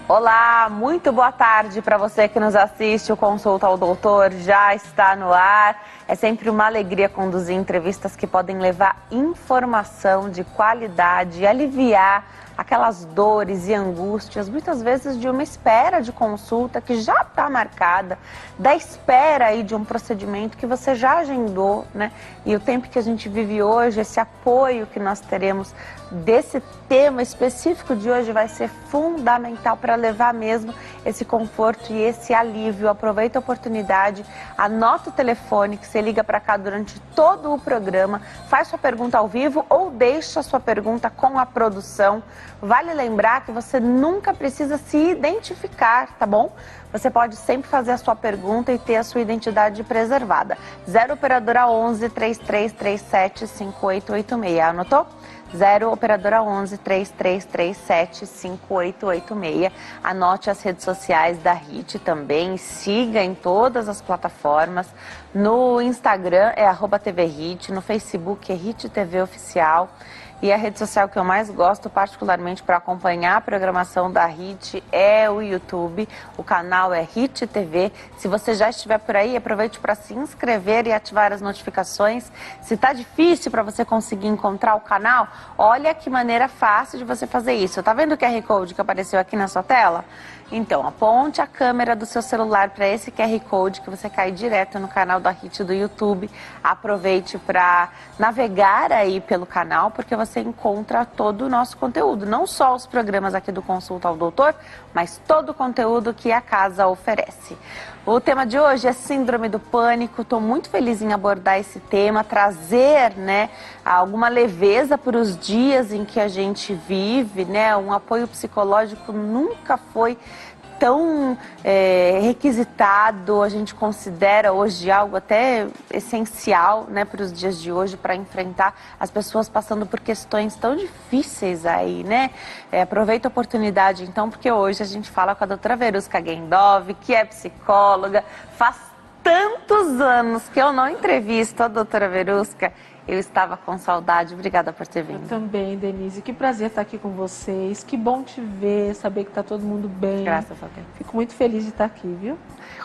Olá, muito boa tarde para você que nos assiste. O Consulta ao Doutor já está no ar. É sempre uma alegria conduzir entrevistas que podem levar informação de qualidade e aliviar aquelas dores e angústias, muitas vezes de uma espera de consulta que já está marcada, da espera aí de um procedimento que você já agendou, né? E o tempo que a gente vive hoje, esse apoio que nós teremos desse tema específico de hoje vai ser fundamental para levar mesmo esse conforto e esse alívio. Aproveita a oportunidade, anota o telefone que você liga para cá durante todo o programa, faz sua pergunta ao vivo ou deixa sua pergunta com a produção. Vale lembrar que você nunca precisa se identificar, tá bom? Você pode sempre fazer a sua pergunta e ter a sua identidade preservada. 0 operadora 11 3337 5886. Anotou? 0 operadora 11 3337 5886. Anote as redes sociais da HIT também, siga em todas as plataformas. No Instagram é @TVHIT, no Facebook é HIT TV Oficial. E a rede social que eu mais gosto, particularmente para acompanhar a programação da HIT, é o YouTube. O canal é HIT TV. Se você já estiver por aí, aproveite para se inscrever e ativar as notificações. Se está difícil para você conseguir encontrar o canal, olha que maneira fácil de você fazer isso. Tá vendo o QR Code que apareceu aqui na sua tela? Então, aponte a câmera do seu celular para esse QR Code que você cai direto no canal da HIT do YouTube. Aproveite para navegar aí pelo canal, porque você encontra todo o nosso conteúdo. Não só os programas aqui do Consulta ao Doutor, mas todo o conteúdo que a casa oferece. O tema de hoje é Síndrome do Pânico. Estou muito feliz em abordar esse tema, trazer, né, alguma leveza para os dias em que a gente vive, né? Um apoio psicológico nunca foi tão requisitado, a gente considera hoje algo até essencial, né, para os dias de hoje, para enfrentar as pessoas passando por questões tão difíceis aí, né? Aproveita a oportunidade então, porque hoje a gente fala com a doutora Verusca Gendov, que é psicóloga. Faz tantos anos que eu não entrevisto a doutora Verusca. Eu estava com saudade. Obrigada por ter vindo. Eu também, Denise. Que prazer estar aqui com vocês. Que bom te ver, saber que está todo mundo bem. Graças a Deus. Fico muito feliz de estar aqui, viu?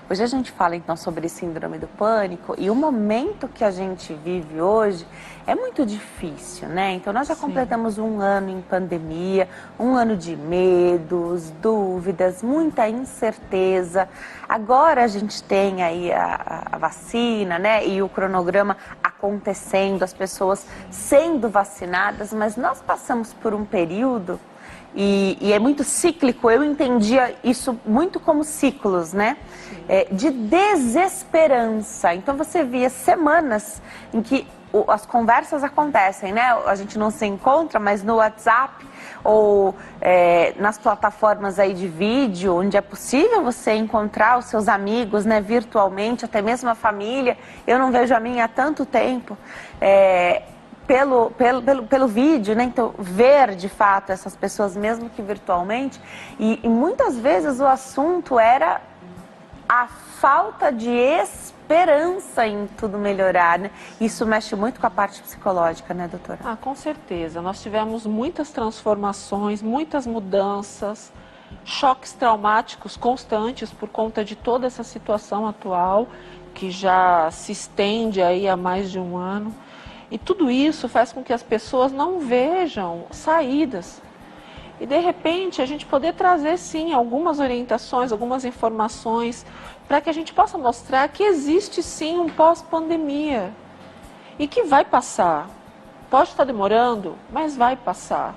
Hoje a gente fala então sobre síndrome do pânico e o momento que a gente vive hoje é muito difícil, né? Então nós já completamos um ano em pandemia, um ano de medos, dúvidas, muita incerteza. Agora a gente tem aí a vacina, né? E o cronograma acontecendo, as pessoas sendo vacinadas, mas nós passamos por um período e é muito cíclico. Eu entendia isso muito como ciclos, né? De desesperança. Então você via semanas em que as conversas acontecem, né? A gente não se encontra, mas no WhatsApp ou nas plataformas aí de vídeo, onde é possível você encontrar os seus amigos, né, virtualmente, até mesmo a família. Eu não vejo a minha há tanto tempo. Pelo vídeo, né? Então, ver de fato essas pessoas, mesmo que virtualmente, e muitas vezes o assunto era a falta de esperança em tudo melhorar, né? Isso mexe muito com a parte psicológica, né, doutora? Ah, com certeza. Nós tivemos muitas transformações, muitas mudanças, choques traumáticos constantes por conta de toda essa situação atual, que já se estende aí há mais de um ano. E tudo isso faz com que as pessoas não vejam saídas. E de repente a gente poder trazer sim algumas orientações, algumas informações, para que a gente possa mostrar que existe sim um pós-pandemia. E que vai passar. Pode estar demorando, mas vai passar.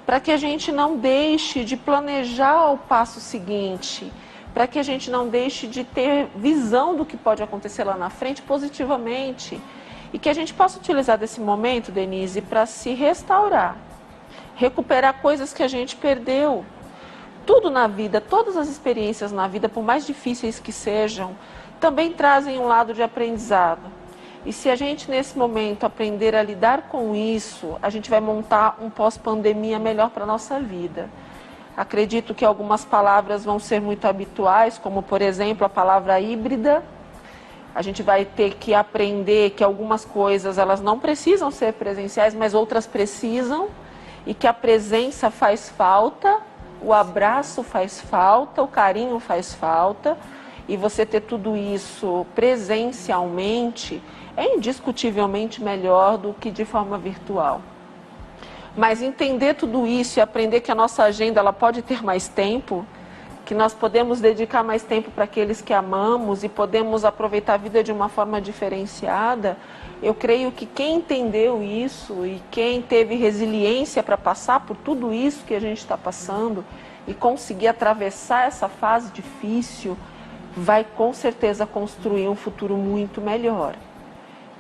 Para que a gente não deixe de planejar o passo seguinte, para que a gente não deixe de ter visão do que pode acontecer lá na frente positivamente. E que a gente possa utilizar desse momento, Denise, para se restaurar, recuperar coisas que a gente perdeu. Tudo na vida, todas as experiências na vida, por mais difíceis que sejam, também trazem um lado de aprendizado. E se a gente, nesse momento, aprender a lidar com isso, a gente vai montar um pós-pandemia melhor para a nossa vida. Acredito que algumas palavras vão ser muito habituais, como, por exemplo, a palavra híbrida. A gente vai ter que aprender que algumas coisas elas não precisam ser presenciais, mas outras precisam, e que a presença faz falta, O abraço faz falta, o carinho faz falta, e você ter tudo isso presencialmente é indiscutivelmente melhor do que de forma virtual. Mas entender tudo isso e aprender que a nossa agenda ela pode ter mais tempo, que nós podemos dedicar mais tempo para aqueles que amamos e podemos aproveitar a vida de uma forma diferenciada, eu creio que quem entendeu isso e quem teve resiliência para passar por tudo isso que a gente está passando e conseguir atravessar essa fase difícil, vai com certeza construir um futuro muito melhor.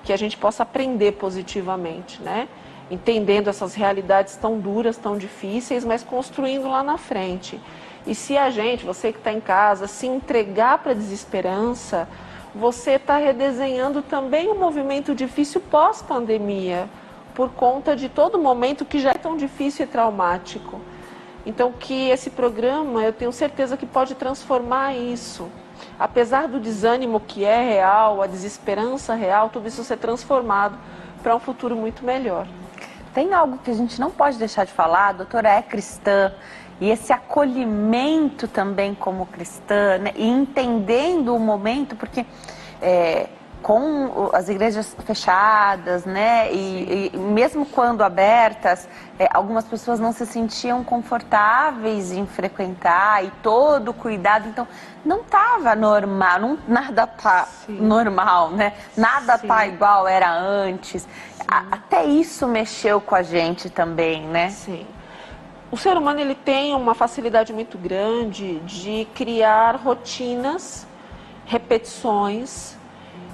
Que a gente possa aprender positivamente, né? Entendendo essas realidades tão duras, tão difíceis, mas construindo lá na frente. E se a gente, você que está em casa, se entregar para a desesperança, você está redesenhando também um movimento difícil pós-pandemia, por conta de todo momento que já é tão difícil e traumático. Então, que esse programa, eu tenho certeza que pode transformar isso. Apesar do desânimo que é real, a desesperança real, tudo isso ser transformado para um futuro muito melhor. Tem algo que a gente não pode deixar de falar, a doutora é cristã, e esse acolhimento também como cristã, né, e entendendo o momento, porque com as igrejas fechadas, né, e mesmo quando abertas, algumas pessoas não se sentiam confortáveis em frequentar e todo o cuidado, então não estava normal, nada está normal, né? Nada está igual era antes. Até isso mexeu com a gente também, né? Sim. O ser humano ele tem uma facilidade muito grande de criar rotinas, repetições,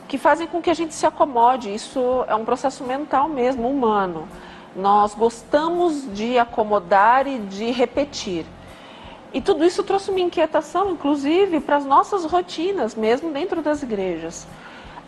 que fazem com que a gente se acomode. Isso é um processo mental mesmo, humano. Nós gostamos de acomodar e de repetir. E tudo isso trouxe uma inquietação, inclusive, para as nossas rotinas, mesmo dentro das igrejas.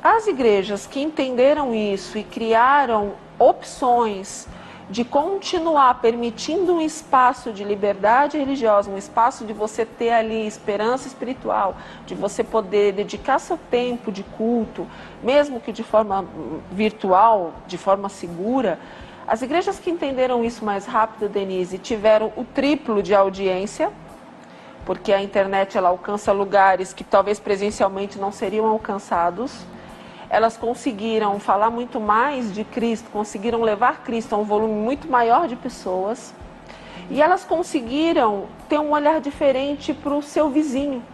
As igrejas que entenderam isso e criaram opções de continuar permitindo um espaço de liberdade religiosa, um espaço de você ter ali esperança espiritual, de você poder dedicar seu tempo de culto, mesmo que de forma virtual, de forma segura. As igrejas que entenderam isso mais rápido, Denise, tiveram o triplo de audiência, porque a internet ela alcança lugares que talvez presencialmente não seriam alcançados. Elas conseguiram falar muito mais de Cristo, conseguiram levar Cristo a um volume muito maior de pessoas. E elas conseguiram ter um olhar diferente para o seu vizinho,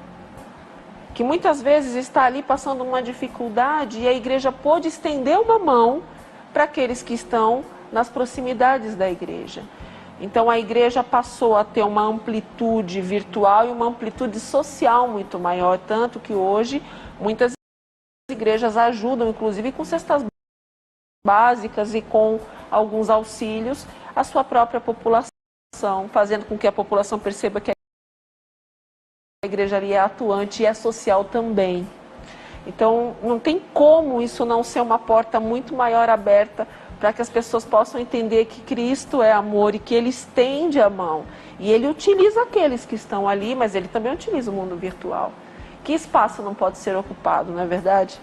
que muitas vezes está ali passando uma dificuldade, e a igreja pôde estender uma mão para aqueles que estão nas proximidades da igreja. Então a igreja passou a ter uma amplitude virtual e uma amplitude social muito maior, tanto que hoje muitas igrejas ajudam, inclusive com cestas básicas e com alguns auxílios, a sua própria população, fazendo com que a população perceba que a igreja ali é atuante e é social também. Então, não tem como isso não ser uma porta muito maior aberta para que as pessoas possam entender que Cristo é amor e que Ele estende a mão. E Ele utiliza aqueles que estão ali, mas Ele também utiliza o mundo virtual. Que espaço não pode ser ocupado, não é verdade?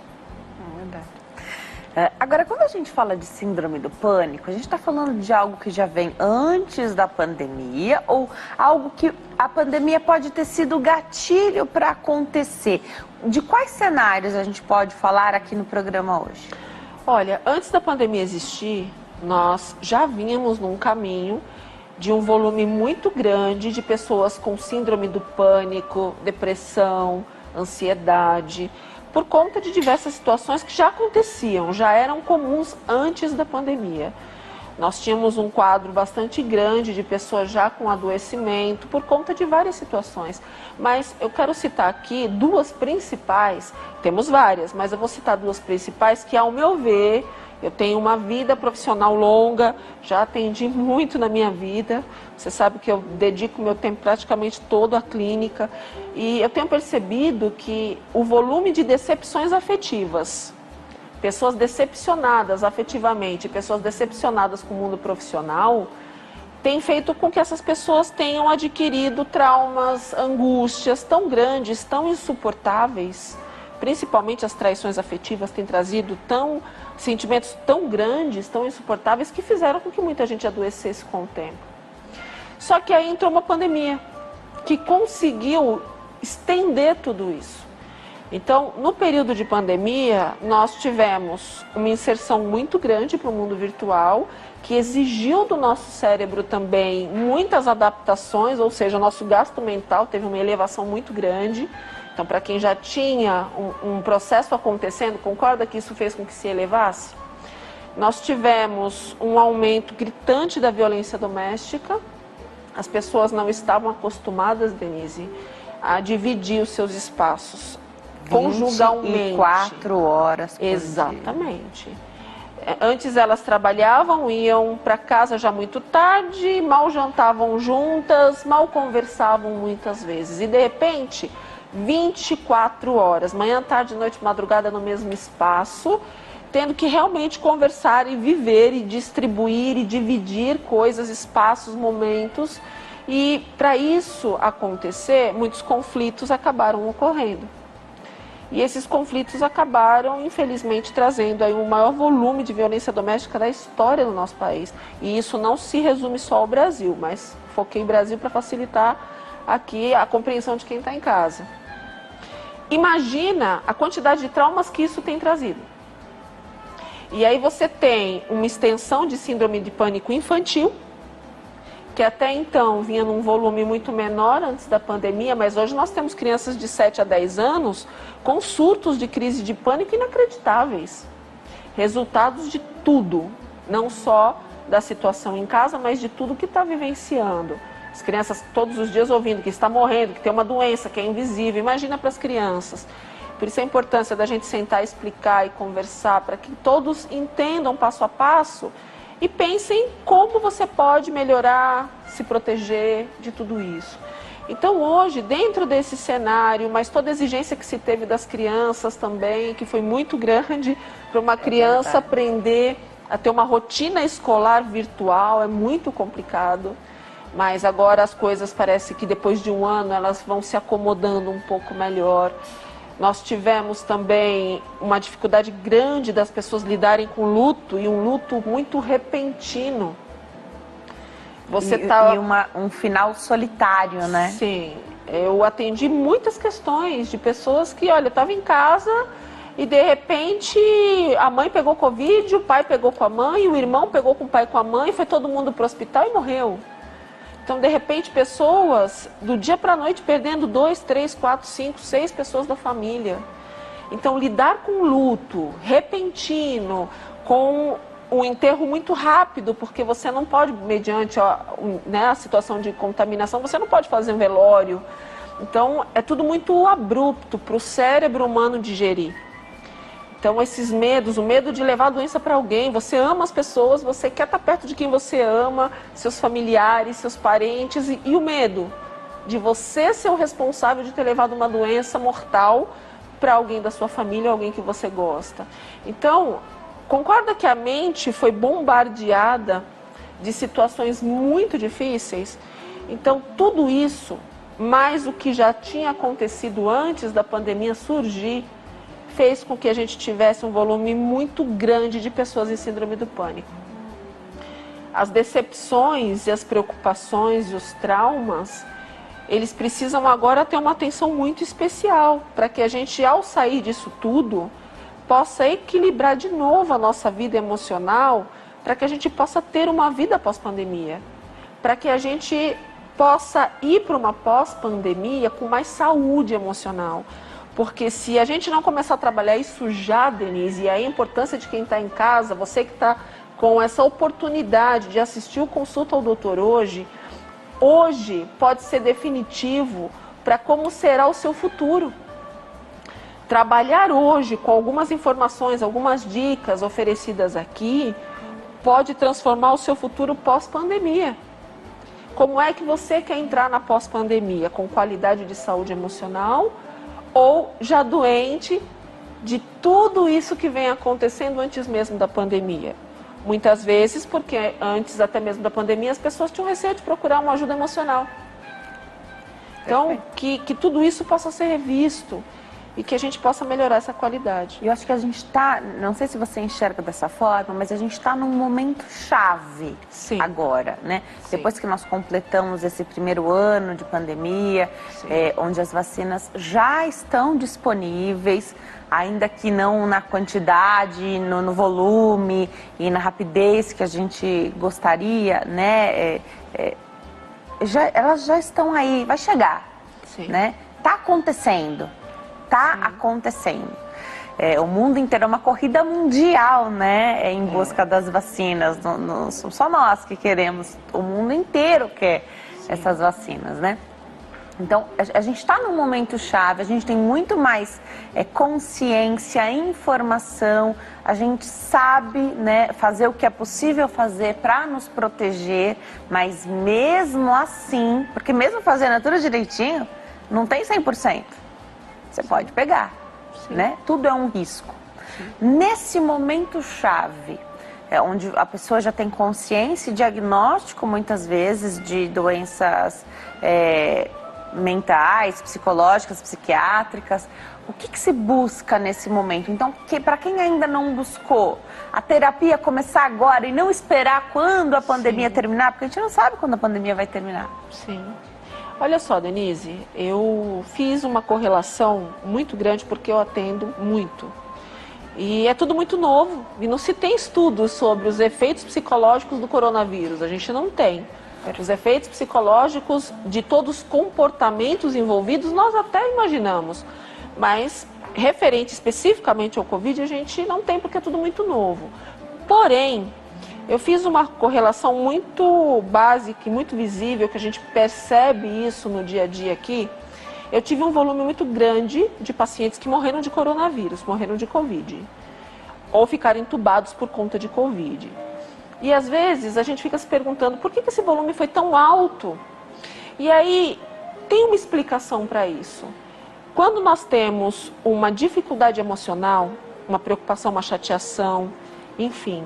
É verdade. Agora, quando a gente fala de síndrome do pânico, a gente está falando de algo que já vem antes da pandemia ou algo que a pandemia pode ter sido gatilho para acontecer? De quais cenários a gente pode falar aqui no programa hoje? Olha, antes da pandemia existir, nós já vínhamos num caminho de um volume muito grande de pessoas com síndrome do pânico, depressão, ansiedade, por conta de diversas situações que já aconteciam, já eram comuns antes da pandemia. Nós tínhamos um quadro bastante grande de pessoas já com adoecimento, por conta de várias situações. Mas eu quero citar aqui duas principais, temos várias, mas eu vou citar duas principais que, ao meu ver, eu tenho uma vida profissional longa, já atendi muito na minha vida. Você sabe que eu dedico meu tempo praticamente todo à clínica. E eu tenho percebido que o volume de decepções afetivas, pessoas decepcionadas afetivamente, pessoas decepcionadas com o mundo profissional, tem feito com que essas pessoas tenham adquirido traumas, angústias tão grandes, tão insuportáveis. Principalmente as traições afetivas têm trazido sentimentos tão grandes, tão insuportáveis, que fizeram com que muita gente adoecesse com o tempo. Só que aí entrou uma pandemia. que conseguiu estender tudo isso. Então, no período de pandemia, nós tivemos uma inserção muito grande para o mundo virtual, que exigiu do nosso cérebro também muitas adaptações, ou seja, o nosso gasto mental teve uma elevação muito grande. Então, para quem já tinha um processo acontecendo, concorda que isso fez com que se elevasse? Nós tivemos um aumento gritante da violência doméstica. As pessoas não estavam acostumadas, Denise, a dividir os seus espaços conjugalmente. 24 horas por Exatamente. Dia. Antes elas trabalhavam, iam para casa já muito tarde, mal jantavam juntas, mal conversavam muitas vezes. E de repente, 24 horas, manhã, tarde, noite, madrugada no mesmo espaço, tendo que realmente conversar e viver e distribuir e dividir coisas, espaços, momentos. E para isso acontecer, muitos conflitos acabaram ocorrendo. E esses conflitos acabaram, infelizmente, trazendo aí um maior volume de violência doméstica da história do nosso país. E isso não se resume só ao Brasil, mas foquei no Brasil para facilitar aqui a compreensão de quem está em casa. Imagina a quantidade de traumas que isso tem trazido. E aí você tem uma extensão de síndrome de pânico infantil, que até então vinha num volume muito menor antes da pandemia, mas hoje nós temos crianças de 7 a 10 anos com surtos de crise de pânico inacreditáveis. Resultados de tudo, não só da situação em casa, mas de tudo que está vivenciando. As crianças todos os dias ouvindo que está morrendo, que tem uma doença, que é invisível. Imagina para as crianças. Por isso a importância da gente sentar, explicar e conversar, para que todos entendam passo a passo e pensem como você pode melhorar, se proteger de tudo isso. Então hoje, dentro desse cenário, mas toda a exigência que se teve das crianças também, que foi muito grande para uma criança aprender a ter uma rotina escolar virtual, é muito complicado. Mas agora as coisas parece que depois de um ano elas vão se acomodando um pouco melhor. Nós tivemos também uma dificuldade grande das pessoas lidarem com luto, e um luto muito repentino. Um final solitário, né? Sim, eu atendi muitas questões de pessoas que, olha, eu estava em casa e de repente a mãe pegou Covid, o pai pegou com a mãe, o irmão pegou com o pai e com a mãe, foi todo mundo para o hospital e morreu. Então, de repente, pessoas do dia para a noite perdendo 2, 3, 4, 5, 6 pessoas da família. Então, lidar com luto repentino, com um enterro muito rápido, porque você não pode, mediante a situação de contaminação, você não pode fazer um velório. Então, é tudo muito abrupto para o cérebro humano digerir. Então, esses medos, o medo de levar a doença para alguém, você ama as pessoas, você quer estar perto de quem você ama, seus familiares, seus parentes, e o medo de você ser o responsável de ter levado uma doença mortal para alguém da sua família, alguém que você gosta. Então, concorda que a mente foi bombardeada de situações muito difíceis? Então, tudo isso, mais o que já tinha acontecido antes da pandemia surgir, fez com que a gente tivesse um volume muito grande de pessoas em síndrome do pânico. As decepções e as preocupações e os traumas, eles precisam agora ter uma atenção muito especial, para que a gente, ao sair disso tudo, possa equilibrar de novo a nossa vida emocional, para que a gente possa ter uma vida pós-pandemia, para que a gente possa ir para uma pós-pandemia com mais saúde emocional. Porque se a gente não começar a trabalhar isso já, Denise, e a importância de quem está em casa, você que está com essa oportunidade de assistir o Consulta ao Doutor hoje pode ser definitivo para como será o seu futuro. Trabalhar hoje com algumas informações, algumas dicas oferecidas aqui, pode transformar o seu futuro pós-pandemia. Como é que você quer entrar na pós-pandemia? Com qualidade de saúde emocional, ou já doente de tudo isso que vem acontecendo antes mesmo da pandemia? Muitas vezes porque antes até mesmo da pandemia as pessoas tinham receio de procurar uma ajuda emocional. Então, que tudo isso possa ser revisto e que a gente possa melhorar essa qualidade. Eu acho que a gente está, não sei se você enxerga dessa forma, mas a gente está num momento chave agora, né? Sim. Depois que nós completamos esse primeiro ano de pandemia, onde as vacinas já estão disponíveis, ainda que não na quantidade, no volume e na rapidez que a gente gostaria, né? Elas já estão aí, vai chegar, né? Tá acontecendo. Está acontecendo. O mundo inteiro é uma corrida mundial, né? Em busca das vacinas. Não são só nós que queremos, o mundo inteiro quer essas vacinas, né? Então, a gente está num momento chave, a gente tem muito mais consciência, informação, a gente sabe, né, fazer o que é possível fazer para nos proteger, mas mesmo assim, porque mesmo fazendo tudo direitinho, não tem 100%. Você pode pegar, né? Tudo é um risco. Nesse momento chave, onde a pessoa já tem consciência e diagnóstico, muitas vezes, de doenças mentais, psicológicas, psiquiátricas, o que se busca nesse momento? Então, para quem ainda não buscou, a terapia começar agora e não esperar quando a pandemia terminar, porque a gente não sabe quando a pandemia vai terminar. Sim. Olha só, Denise, eu fiz uma correlação muito grande porque eu atendo muito. E é tudo muito novo. E não se tem estudos sobre os efeitos psicológicos do coronavírus. A gente não tem. Os efeitos psicológicos de todos os comportamentos envolvidos, nós até imaginamos. Mas, referente especificamente ao Covid, a gente não tem porque é tudo muito novo. Porém, eu fiz uma correlação muito básica e muito visível, que a gente percebe isso no dia a dia aqui. Eu tive um volume muito grande de pacientes que morreram de coronavírus, morreram de Covid, ou ficaram entubados por conta de Covid. E às vezes a gente fica se perguntando por que esse volume foi tão alto? E aí tem uma explicação para isso. Quando nós temos uma dificuldade emocional, uma preocupação, uma chateação, enfim,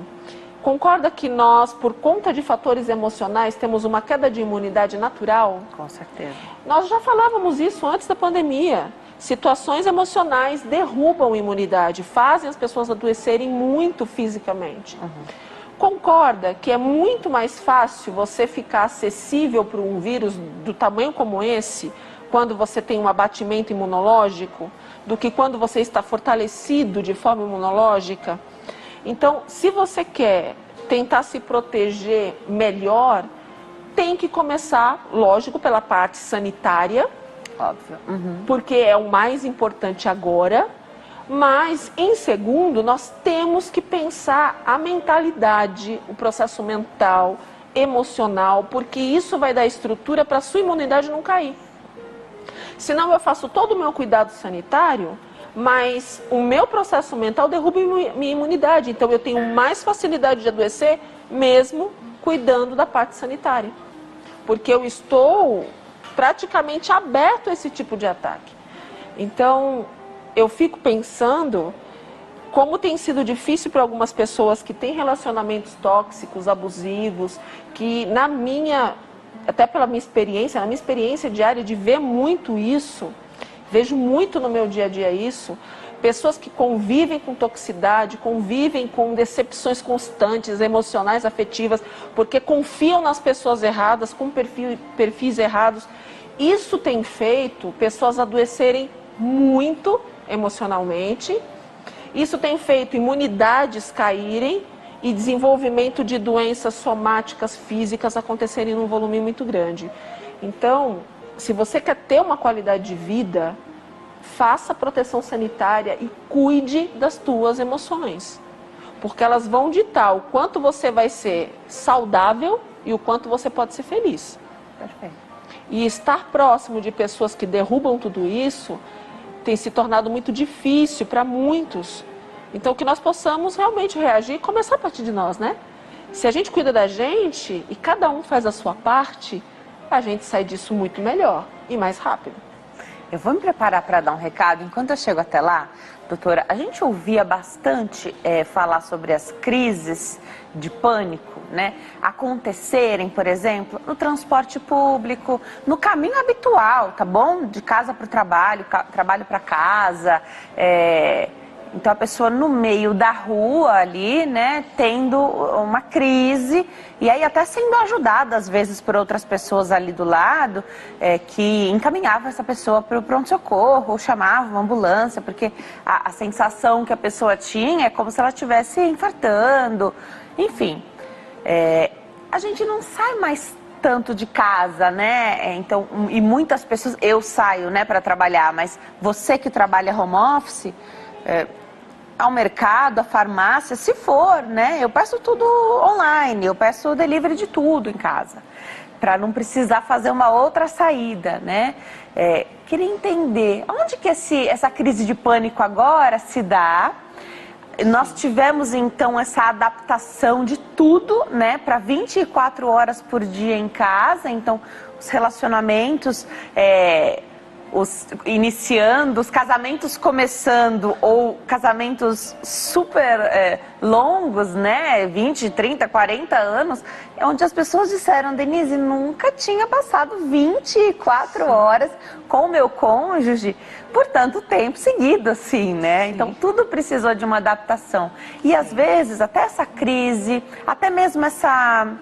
concorda que nós, por conta de fatores emocionais, temos uma queda de imunidade natural? Com certeza. Nós já falávamos isso antes da pandemia. Situações emocionais derrubam a imunidade, fazem as pessoas adoecerem muito fisicamente. Concorda que é muito mais fácil você ficar acessível para um vírus do tamanho como esse, quando você tem um abatimento imunológico, do que quando você está fortalecido de forma imunológica? Então, se você quer tentar se proteger melhor, tem que começar, lógico, pela parte sanitária. Óbvio. Porque é o mais importante agora. Mas, em segundo, nós temos que pensar a mentalidade, o processo mental, emocional, porque isso vai dar estrutura para a sua imunidade não cair. Senão eu faço todo o meu cuidado sanitário, mas o meu processo mental derruba minha imunidade. Então eu tenho mais facilidade de adoecer, mesmo cuidando da parte sanitária. Porque eu estou praticamente aberto a esse tipo de ataque. Então, eu fico pensando como tem sido difícil para algumas pessoas que têm relacionamentos tóxicos, abusivos, que até pela minha experiência, na minha experiência diária de ver muito isso, vejo muito no meu dia a dia isso, pessoas que convivem com toxicidade, convivem com decepções constantes, emocionais, afetivas, porque confiam nas pessoas erradas, com perfis errados. Isso tem feito pessoas adoecerem muito emocionalmente, isso tem feito imunidades caírem e desenvolvimento de doenças somáticas físicas acontecerem num volume muito grande. Então, se você quer ter uma qualidade de vida, faça proteção sanitária e cuide das tuas emoções, porque elas vão ditar o quanto você vai ser saudável e o quanto você pode ser feliz. Perfeito. E estar próximo de pessoas que derrubam tudo isso tem se tornado muito difícil para muitos. Então, que nós possamos realmente reagir e começar a partir de nós, né? Se a gente cuida da gente e cada um faz a sua parte, a gente sai disso muito melhor e mais rápido. Eu vou me preparar para dar um recado. Enquanto eu chego até lá, doutora, a gente ouvia bastante falar sobre as crises de pânico, né? Acontecerem, por exemplo, no transporte público, no caminho habitual, tá bom? De casa para o trabalho, trabalho para casa. Então a pessoa no meio da rua ali, né, tendo uma crise e aí até sendo ajudada às vezes por outras pessoas ali do lado, que encaminhavam essa pessoa para o pronto-socorro, ou chamavam uma ambulância, porque a sensação que a pessoa tinha é como se ela estivesse infartando. Enfim, a gente não sai mais tanto de casa, né? Então, e muitas pessoas, eu saio, né, para trabalhar, mas você que trabalha home office, ao mercado, à farmácia, se for, né? Eu peço tudo online, eu peço delivery de tudo em casa, para não precisar fazer uma outra saída, né? Queria entender, onde que essa crise de pânico agora se dá? Nós tivemos, então, essa adaptação de tudo, né, para 24 horas por dia em casa, então, os relacionamentos iniciando, os casamentos começando, ou casamentos super longos, né, 20, 30, 40 anos, onde as pessoas disseram, Denise, nunca tinha passado 24 horas com o meu cônjuge por tanto tempo seguido, assim, né? Sim. Então, tudo precisou de uma adaptação. E, às vezes, até essa crise, até mesmo essa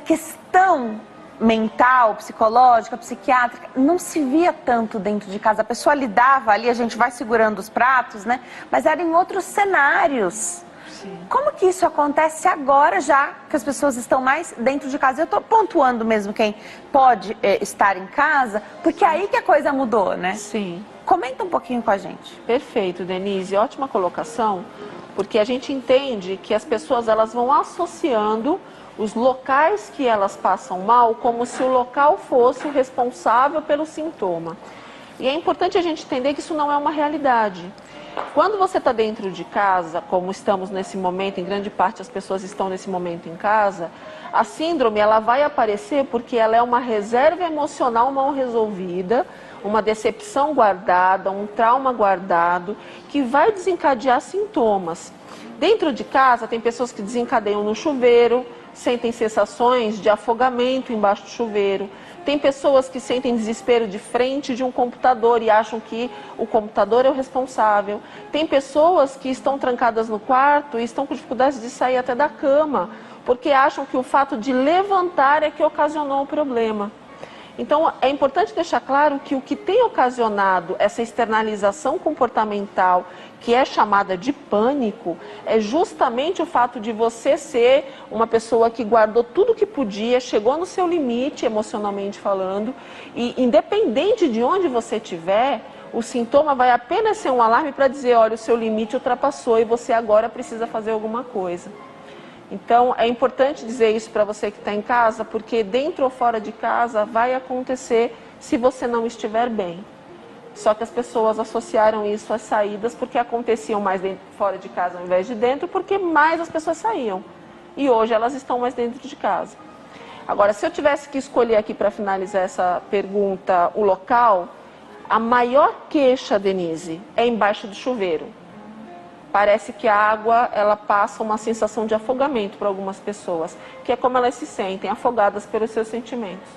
questão mental, psicológica, psiquiátrica, não se via tanto dentro de casa. A pessoa lidava ali, a gente vai segurando os pratos, né? Mas era em outros cenários. Sim. Como que isso acontece agora, já que as pessoas estão mais dentro de casa? Eu estou pontuando mesmo quem pode estar em casa, porque é aí que a coisa mudou, né? Sim. Comenta um pouquinho com a gente. Perfeito, Denise. Ótima colocação, porque a gente entende que as pessoas elas vão associando os locais que elas passam mal como se o local fosse o responsável pelo sintoma. E é importante a gente entender que isso não é uma realidade. Quando você está dentro de casa, como estamos nesse momento, em grande parte as pessoas estão nesse momento em casa, a síndrome ela vai aparecer porque ela é uma reserva emocional mal resolvida, uma decepção guardada, um trauma guardado, que vai desencadear sintomas. Dentro de casa tem pessoas que desencadeiam no chuveiro, sentem sensações de afogamento embaixo do chuveiro. Tem pessoas que sentem desespero de frente de um computador e acham que o computador é o responsável. Tem pessoas que estão trancadas no quarto e estão com dificuldade de sair até da cama, porque acham que o fato de levantar é que ocasionou o problema. Então, é importante deixar claro que o que tem ocasionado essa externalização comportamental, que é chamada de pânico, é justamente o fato de você ser uma pessoa que guardou tudo que podia, chegou no seu limite, emocionalmente falando, e independente de onde você estiver, o sintoma vai apenas ser um alarme para dizer, olha, o seu limite ultrapassou e você agora precisa fazer alguma coisa. Então, é importante dizer isso para você que está em casa, porque dentro ou fora de casa vai acontecer se você não estiver bem. Só que as pessoas associaram isso às saídas porque aconteciam mais fora de casa ao invés de dentro, porque mais as pessoas saíam. E hoje elas estão mais dentro de casa. Agora, se eu tivesse que escolher aqui para finalizar essa pergunta, o local, a maior queixa, Denise, é embaixo do chuveiro. Parece que a água, ela passa uma sensação de afogamento para algumas pessoas, que é como elas se sentem, afogadas pelos seus sentimentos.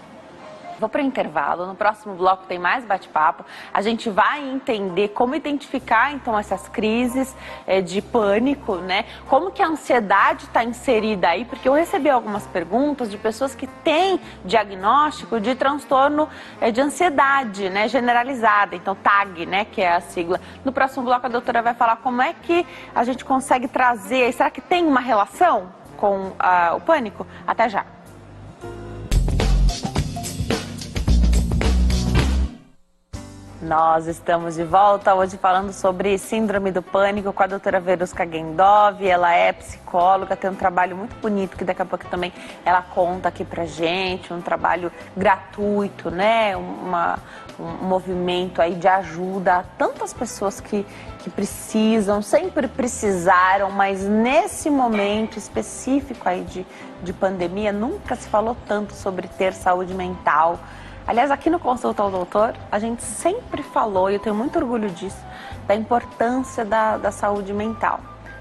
Vou para o intervalo, no próximo bloco tem mais bate-papo. A gente vai entender como identificar, então, essas crises de pânico, né? Como que a ansiedade está inserida aí, porque eu recebi algumas perguntas de pessoas que têm diagnóstico de transtorno de ansiedade, né? Generalizada, então TAG, né? Que é a sigla. No próximo bloco a doutora vai falar como é que a gente consegue trazer, será que tem uma relação com o pânico? Até já. Nós estamos de volta hoje falando sobre síndrome do pânico com a doutora Verusca Gendov. Ela é psicóloga, tem um trabalho muito bonito que daqui a pouco também ela conta aqui pra gente, um trabalho gratuito, né? Um movimento aí de ajuda a tantas pessoas que precisam, sempre precisaram, mas nesse momento específico aí de pandemia, nunca se falou tanto sobre ter saúde mental. Aliás, aqui no Consulta ao Doutor, a gente sempre falou, e eu tenho muito orgulho disso, da importância da saúde mental.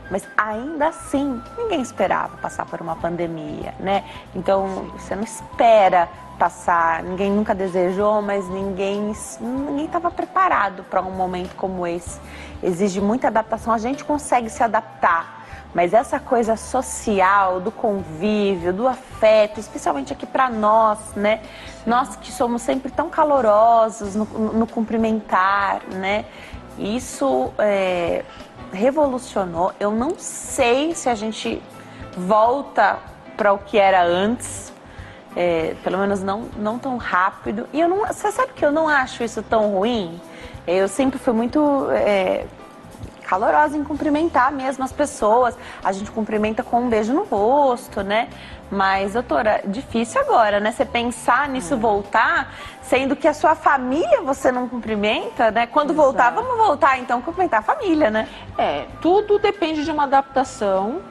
Mas ainda assim, ninguém esperava passar por uma pandemia, né? Então, você não espera passar, ninguém nunca desejou, mas ninguém estava preparado para um momento como esse. Exige muita adaptação, a gente consegue se adaptar. Mas essa coisa social, do convívio, do afeto, especialmente aqui para nós, né? Nós que somos sempre tão calorosos no cumprimentar, né? Isso revolucionou. Eu não sei se a gente volta para o que era antes, pelo menos não tão rápido. E você sabe que eu não acho isso tão ruim? Eu sempre fui muito calorosa em cumprimentar mesmo as pessoas. A gente cumprimenta com um beijo no rosto, né? Mas, doutora, difícil agora, né? Você pensar nisso voltar, sendo que a sua família você não cumprimenta, né? Quando voltar, vamos voltar então cumprimentar a família, né? Tudo depende de uma adaptação.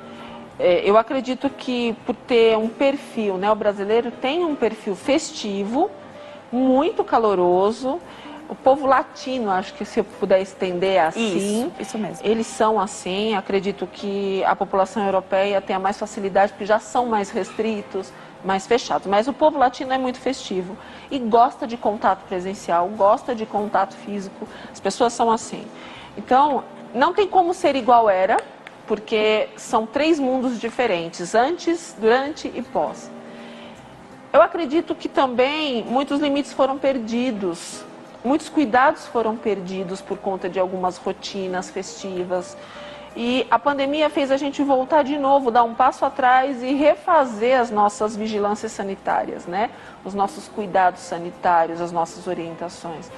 Eu acredito que por ter um perfil, né? O brasileiro tem um perfil festivo, muito caloroso. O povo latino, acho que se eu puder estender assim, isso mesmo. Eles são assim. Acredito que a população europeia tenha mais facilidade, porque já são mais restritos, mais fechados. Mas o povo latino é muito festivo e gosta de contato presencial, gosta de contato físico. As pessoas são assim. Então, não tem como ser igual era, porque são 3 mundos diferentes, antes, durante e pós. Eu acredito que também muitos limites foram perdidos. Muitos cuidados foram perdidos por conta de algumas rotinas festivas. E a pandemia fez a gente voltar de novo, dar um passo atrás e refazer as nossas vigilâncias sanitárias, né? Os nossos cuidados sanitários, as nossas orientações.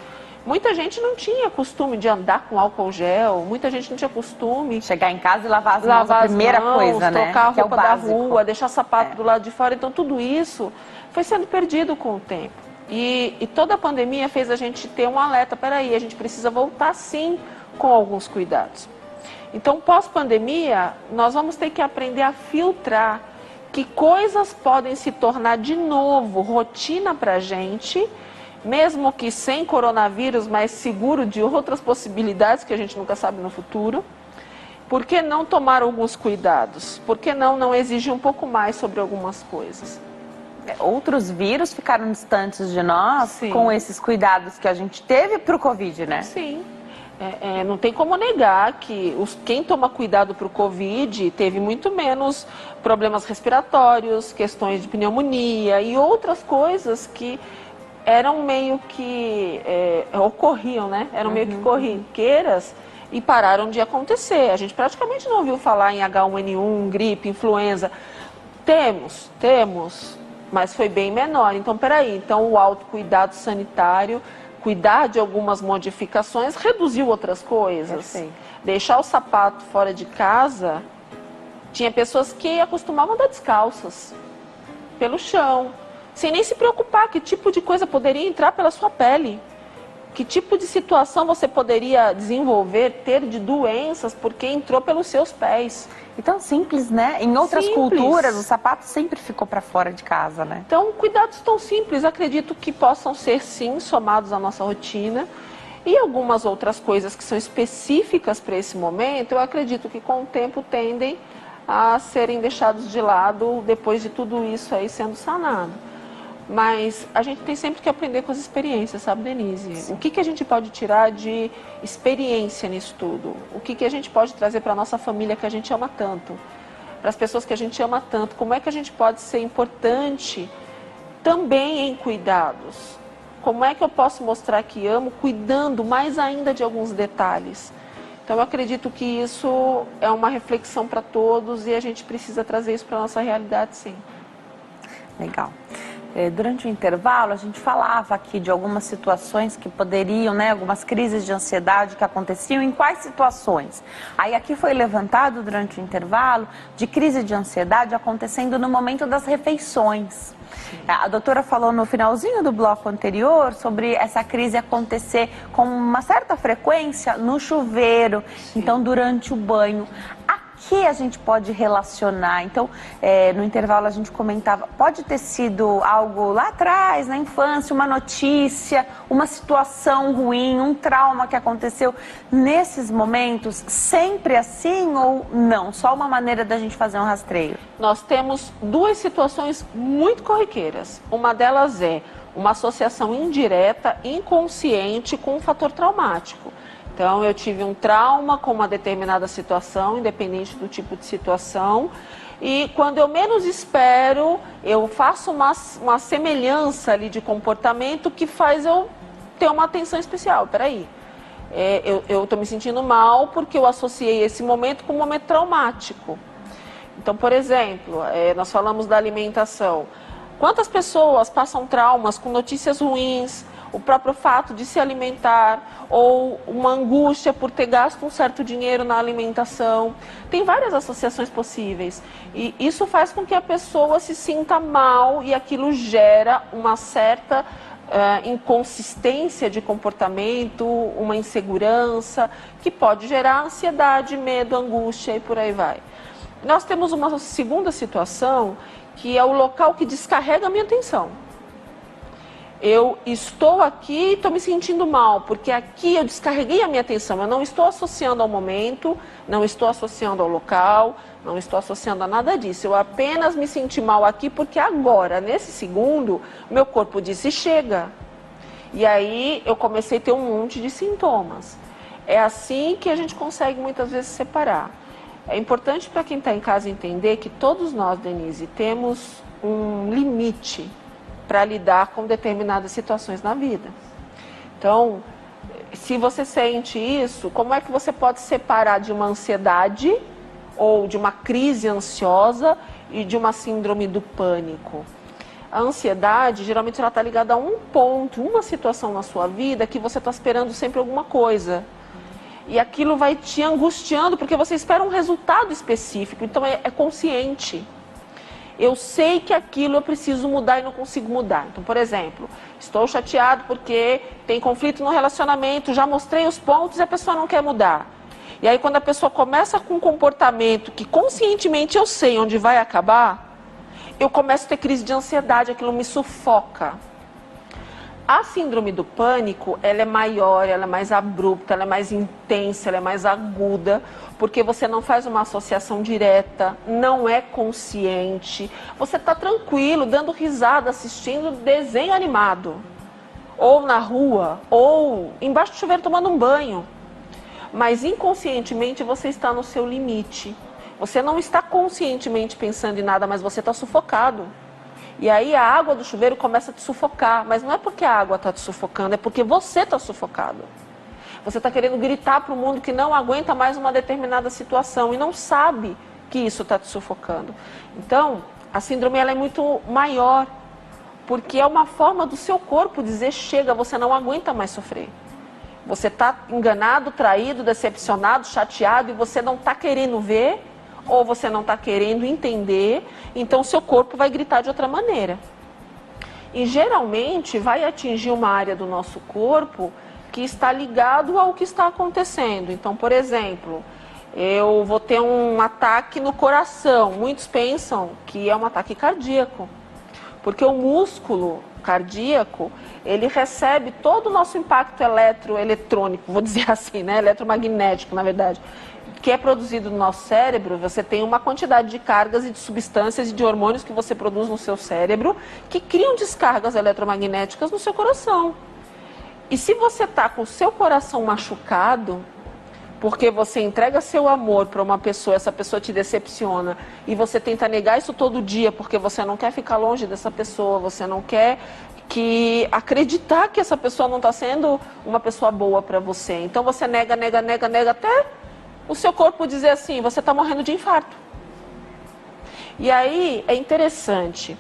Muita gente não tinha costume de andar com álcool gel, muita gente não tinha costume... Chegar em casa e lavar as mãos, a primeira coisa, né? Trocar a roupa da rua, deixar sapato do lado de fora. Então, tudo isso foi sendo perdido com o tempo. E toda a pandemia fez a gente ter um alerta, peraí, a gente precisa voltar sim com alguns cuidados. Então, pós-pandemia, nós vamos ter que aprender a filtrar que coisas podem se tornar de novo rotina para a gente, mesmo que sem coronavírus, mas seguro de outras possibilidades que a gente nunca sabe no futuro. Por que não tomar alguns cuidados? Por que não exigir um pouco mais sobre algumas coisas? Outros vírus ficaram distantes de nós. Sim. Com esses cuidados que a gente teve para o Covid, né? Sim. Não tem como negar que quem toma cuidado para o Covid teve muito menos problemas respiratórios, questões de pneumonia e outras coisas que eram meio que ocorriam, né? Eram meio que corriqueiras e pararam de acontecer. A gente praticamente não ouviu falar em H1N1, gripe, influenza. Temos, mas foi bem menor. Então, peraí, o autocuidado sanitário, cuidar de algumas modificações, reduziu outras coisas. Perfeito. Deixar o sapato fora de casa, tinha pessoas que acostumavam andar descalças, pelo chão, sem nem se preocupar que tipo de coisa poderia entrar pela sua pele. Que tipo de situação você poderia desenvolver, ter de doenças, porque entrou pelos seus pés. Então, simples, né? Em outras culturas, o sapato sempre ficou para fora de casa, né? Então, cuidados tão simples, acredito que possam ser, sim, somados à nossa rotina. E algumas outras coisas que são específicas para esse momento, eu acredito que com o tempo tendem a serem deixados de lado depois de tudo isso aí sendo sanado. Mas a gente tem sempre que aprender com as experiências, sabe, Denise? Sim. O que a gente pode tirar de experiência nisso tudo? O que a gente pode trazer para a nossa família que a gente ama tanto? Para as pessoas que a gente ama tanto? Como é que a gente pode ser importante também em cuidados? Como é que eu posso mostrar que amo, cuidando mais ainda de alguns detalhes? Então, eu acredito que isso é uma reflexão para todos e a gente precisa trazer isso para a nossa realidade, sim. Legal. Durante o intervalo, a gente falava aqui de algumas situações que poderiam, né, algumas crises de ansiedade que aconteciam, em quais situações? Aí aqui foi levantado durante o intervalo de crise de ansiedade acontecendo no momento das refeições. A doutora falou no finalzinho do bloco anterior sobre essa crise acontecer com uma certa frequência no chuveiro, então durante o banho. que a gente pode relacionar? Então, no intervalo a gente comentava, pode ter sido algo lá atrás, na infância, uma notícia, uma situação ruim, um trauma que aconteceu nesses momentos, sempre assim ou não? Só uma maneira da gente fazer um rastreio? Nós temos duas situações muito corriqueiras. Uma delas é uma associação indireta, inconsciente com um fator traumático. Então, eu tive um trauma com uma determinada situação, independente do tipo de situação, e quando eu menos espero, eu faço uma semelhança ali de comportamento que faz eu ter uma atenção especial. Peraí, eu estou me sentindo mal porque eu associei esse momento com um momento traumático. Então, por exemplo, nós falamos da alimentação. Quantas pessoas passam traumas com notícias ruins, o próprio fato de se alimentar, ou uma angústia por ter gasto um certo dinheiro na alimentação? Tem várias associações possíveis. E isso faz com que a pessoa se sinta mal e aquilo gera uma certa inconsistência de comportamento, uma insegurança, que pode gerar ansiedade, medo, angústia e por aí vai. Nós temos uma segunda situação, que é o local que descarrega a minha atenção. Eu estou aqui e estou me sentindo mal, porque aqui eu descarreguei a minha atenção. Eu não estou associando ao momento, não estou associando ao local, não estou associando a nada disso. Eu apenas me senti mal aqui porque agora, nesse segundo, meu corpo disse chega. E aí eu comecei a ter um monte de sintomas. É assim que a gente consegue muitas vezes separar. É importante para quem está em casa entender que todos nós, Denise, temos um limite para lidar com determinadas situações na vida. Então, se você sente isso, como é que você pode separar de uma ansiedade ou de uma crise ansiosa e de uma síndrome do pânico? A ansiedade, geralmente, ela está ligada a um ponto, uma situação na sua vida que você está esperando sempre alguma coisa. E aquilo vai te angustiando porque você espera um resultado específico, então é consciente. Eu sei que aquilo eu preciso mudar e não consigo mudar. Então, por exemplo, estou chateado porque tem conflito no relacionamento, já mostrei os pontos e a pessoa não quer mudar. E aí quando a pessoa começa com um comportamento que conscientemente eu sei onde vai acabar, eu começo a ter crise de ansiedade, aquilo me sufoca. A síndrome do pânico, ela é maior, ela é mais abrupta, ela é mais intensa, ela é mais aguda, porque você não faz uma associação direta, não é consciente. Você está tranquilo, dando risada, assistindo desenho animado, ou na rua, ou embaixo do chuveiro tomando um banho. Mas inconscientemente você está no seu limite. Você não está conscientemente pensando em nada, mas você está sufocado. E aí a água do chuveiro começa a te sufocar, mas não é porque a água está te sufocando, é porque você está sufocado. Você está querendo gritar para o mundo que não aguenta mais uma determinada situação e não sabe que isso está te sufocando. Então, a síndrome ela é muito maior, porque é uma forma do seu corpo dizer chega, você não aguenta mais sofrer. Você está enganado, traído, decepcionado, chateado e você não está querendo ver, ou você não está querendo entender, então seu corpo vai gritar de outra maneira. E geralmente vai atingir uma área do nosso corpo que está ligado ao que está acontecendo. Então, por exemplo, eu vou ter um ataque no coração. Muitos pensam que é um ataque cardíaco, porque o músculo cardíaco, ele recebe todo o nosso impacto eletrônico, vou dizer assim, né? Eletromagnético, na verdade, que é produzido no nosso cérebro. Você tem uma quantidade de cargas e de substâncias e de hormônios que você produz no seu cérebro que criam descargas eletromagnéticas no seu coração. E se você está com o seu coração machucado, porque você entrega seu amor para uma pessoa, essa pessoa te decepciona, e você tenta negar isso todo dia porque você não quer ficar longe dessa pessoa, você não quer acreditar que essa pessoa não está sendo uma pessoa boa para você. Então você nega até o seu corpo dizer assim, você está morrendo de infarto. E aí é interessante,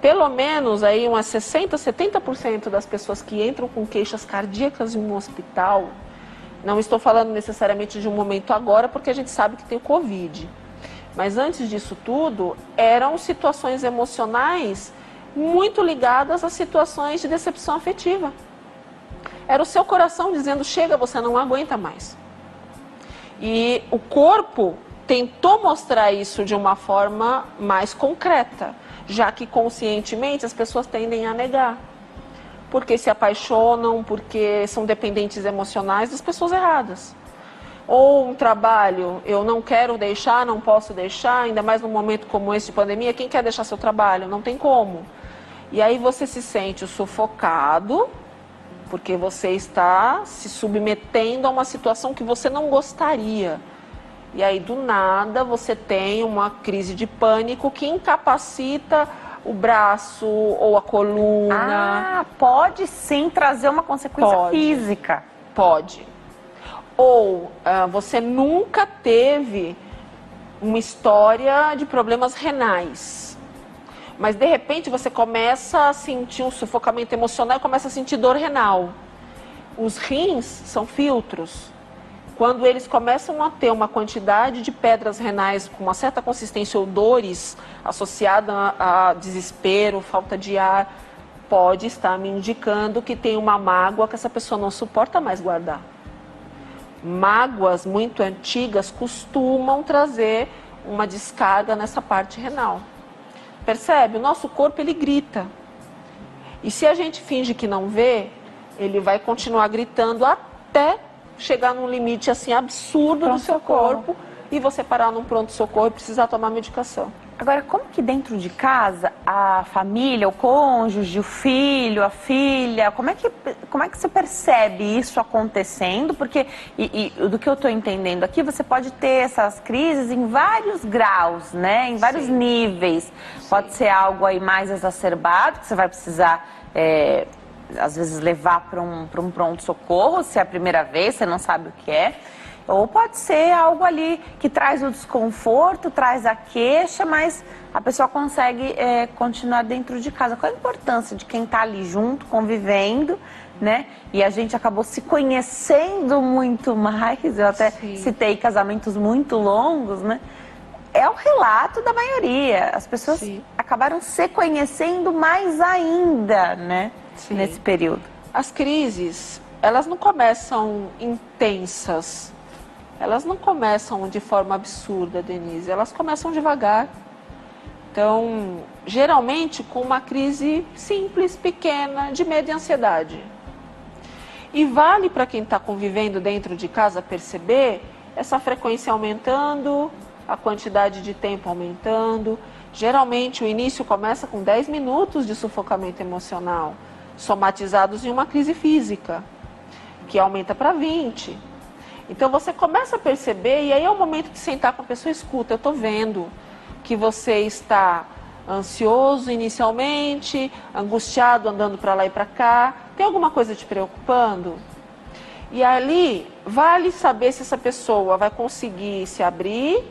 pelo menos aí umas 60%, 70% das pessoas que entram com queixas cardíacas em um hospital, não estou falando necessariamente de um momento agora, porque a gente sabe que tem o Covid, mas antes disso tudo, eram situações emocionais muito ligadas a situações de decepção afetiva. Era o seu coração dizendo, chega, você não aguenta mais. E o corpo tentou mostrar isso de uma forma mais concreta, já que conscientemente as pessoas tendem a negar. Porque se apaixonam, porque são dependentes emocionais das pessoas erradas. Ou um trabalho, eu não quero deixar, não posso deixar, ainda mais num momento como esse de pandemia, quem quer deixar seu trabalho? Não tem como. E aí você se sente sufocado, porque você está se submetendo a uma situação que você não gostaria. E aí, do nada, você tem uma crise de pânico que incapacita o braço ou a coluna. Ah, pode sim trazer uma consequência física. Pode. Ou você nunca teve uma história de problemas renais. Mas, de repente, você começa a sentir um sufocamento emocional e começa a sentir dor renal. Os rins são filtros. Quando eles começam a ter uma quantidade de pedras renais com uma certa consistência ou dores associada a desespero, falta de ar, pode estar me indicando que tem uma mágoa que essa pessoa não suporta mais guardar. Mágoas muito antigas costumam trazer uma descarga nessa parte renal. Percebe? O nosso corpo, ele grita. E se a gente finge que não vê, ele vai continuar gritando até chegar num limite assim absurdo do seu corpo e você parar num pronto-socorro e precisar tomar medicação. Agora, como que dentro de casa a família, o cônjuge, o filho, a filha, como é que você percebe isso acontecendo? Porque, do que eu estou entendendo aqui, você pode ter essas crises em vários graus, né? Em vários níveis. Sim. Pode ser algo aí mais exacerbado, que você vai precisar, às vezes, levar para um pronto-socorro, se é a primeira vez, você não sabe o que é. Ou pode ser algo ali que traz o desconforto, traz a queixa, mas a pessoa consegue continuar dentro de casa. Qual a importância de quem está ali junto, convivendo, né? E a gente acabou se conhecendo muito mais, eu até citei casamentos muito longos, né? É o relato da maioria. As pessoas acabaram se conhecendo mais ainda, né? Nesse período. As crises, elas não começam intensas. Elas não começam de forma absurda, Denise, elas começam devagar. Então, geralmente com uma crise simples, pequena, de medo e ansiedade. E vale para quem está convivendo dentro de casa perceber essa frequência aumentando, a quantidade de tempo aumentando. Geralmente o início começa com 10 minutos de sufocamento emocional, somatizados em uma crise física, que aumenta para 20. Então você começa a perceber, e aí é o momento de sentar com a pessoa, escuta, eu estou vendo que você está ansioso inicialmente, angustiado, andando para lá e para cá, tem alguma coisa te preocupando? E ali vale saber se essa pessoa vai conseguir se abrir,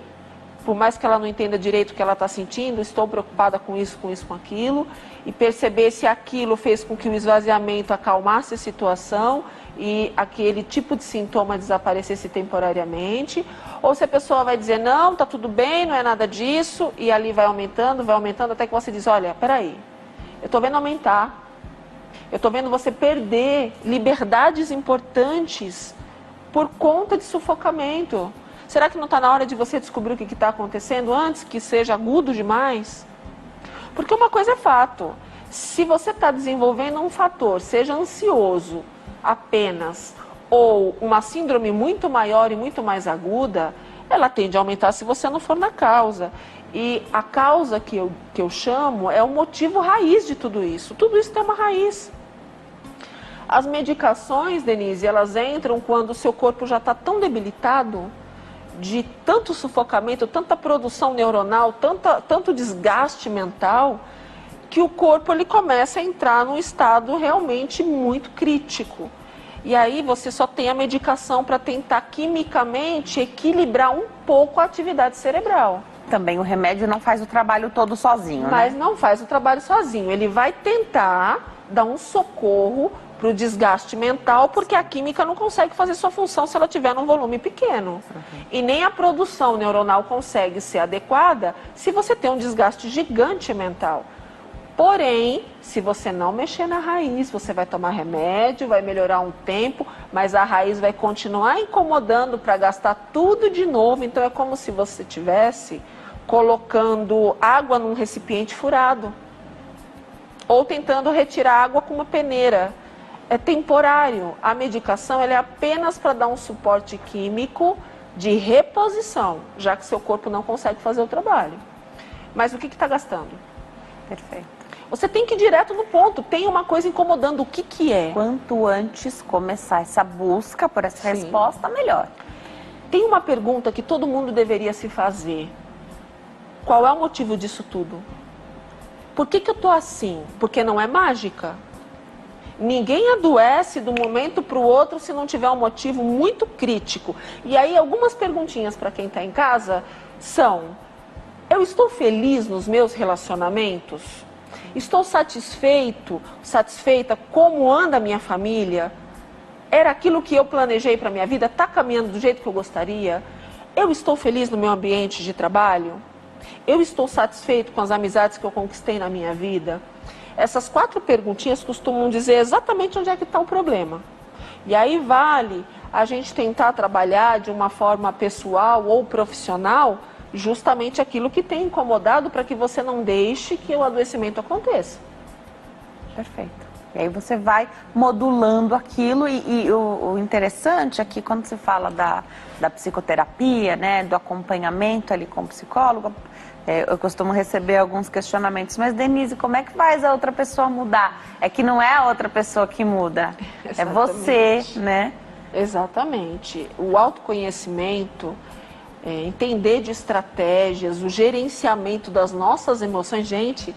por mais que ela não entenda direito o que ela está sentindo, estou preocupada com isso, com aquilo, e perceber se aquilo fez com que o esvaziamento acalmasse a situação e aquele tipo de sintoma desaparecesse temporariamente, ou se a pessoa vai dizer, não, tá tudo bem, não é nada disso, e ali vai aumentando, até que você diz, olha, peraí, eu estou vendo aumentar, eu estou vendo você perder liberdades importantes por conta de sufocamento. Será que não está na hora de você descobrir o que está acontecendo antes que seja agudo demais? Porque uma coisa é fato, se você está desenvolvendo um fator, seja ansioso apenas, ou uma síndrome muito maior e muito mais aguda, ela tende a aumentar se você não for na causa. E a causa que eu chamo é o motivo raiz de tudo isso. Tudo isso tem uma raiz. As medicações, Denise, elas entram quando o seu corpo já está tão debilitado, de tanto sufocamento, tanta produção neuronal, tanto desgaste mental, que o corpo ele começa a entrar num estado realmente muito crítico. E aí você só tem a medicação para tentar quimicamente equilibrar um pouco a atividade cerebral. Também o remédio não faz o trabalho todo sozinho, mas né? não faz o trabalho sozinho. Ele vai tentar dar um socorro para o desgaste mental, porque a química não consegue fazer sua função se ela tiver num volume pequeno. E nem a produção neuronal consegue ser adequada se você tem um desgaste gigante mental. Porém, se você não mexer na raiz, você vai tomar remédio, vai melhorar um tempo, mas a raiz vai continuar incomodando para gastar tudo de novo. Então é como se você estivesse colocando água num recipiente furado. Ou tentando retirar água com uma peneira. É temporário. A medicação ela é apenas para dar um suporte químico de reposição, já que seu corpo não consegue fazer o trabalho. Mas o que está gastando? Perfeito. Você tem que ir direto no ponto. Tem uma coisa incomodando. O que é? Quanto antes começar essa busca por essa Sim. resposta, melhor. Tem uma pergunta que todo mundo deveria se fazer. Qual é o motivo disso tudo? Por que eu tô assim? Porque não é mágica. Ninguém adoece de um momento para o outro se não tiver um motivo muito crítico. E aí algumas perguntinhas para quem está em casa são: eu estou feliz nos meus relacionamentos? Estou satisfeita como anda a minha família? Era aquilo que eu planejei para a minha vida? Está caminhando do jeito que eu gostaria? Eu estou feliz no meu ambiente de trabalho? Eu estou satisfeito com as amizades que eu conquistei na minha vida? Essas 4 perguntinhas costumam dizer exatamente onde é que está o problema. E aí vale a gente tentar trabalhar de uma forma pessoal ou profissional justamente aquilo que tem incomodado para que você não deixe que o adoecimento aconteça. Perfeito. E aí você vai modulando aquilo e o interessante é que quando se fala da psicoterapia, né, do acompanhamento ali com o psicólogo, eu costumo receber alguns questionamentos, mas Denise, como é que faz a outra pessoa mudar? É que não é a outra pessoa que muda, é você, né? Exatamente. O autoconhecimento, entender de estratégias, o gerenciamento das nossas emoções. Gente,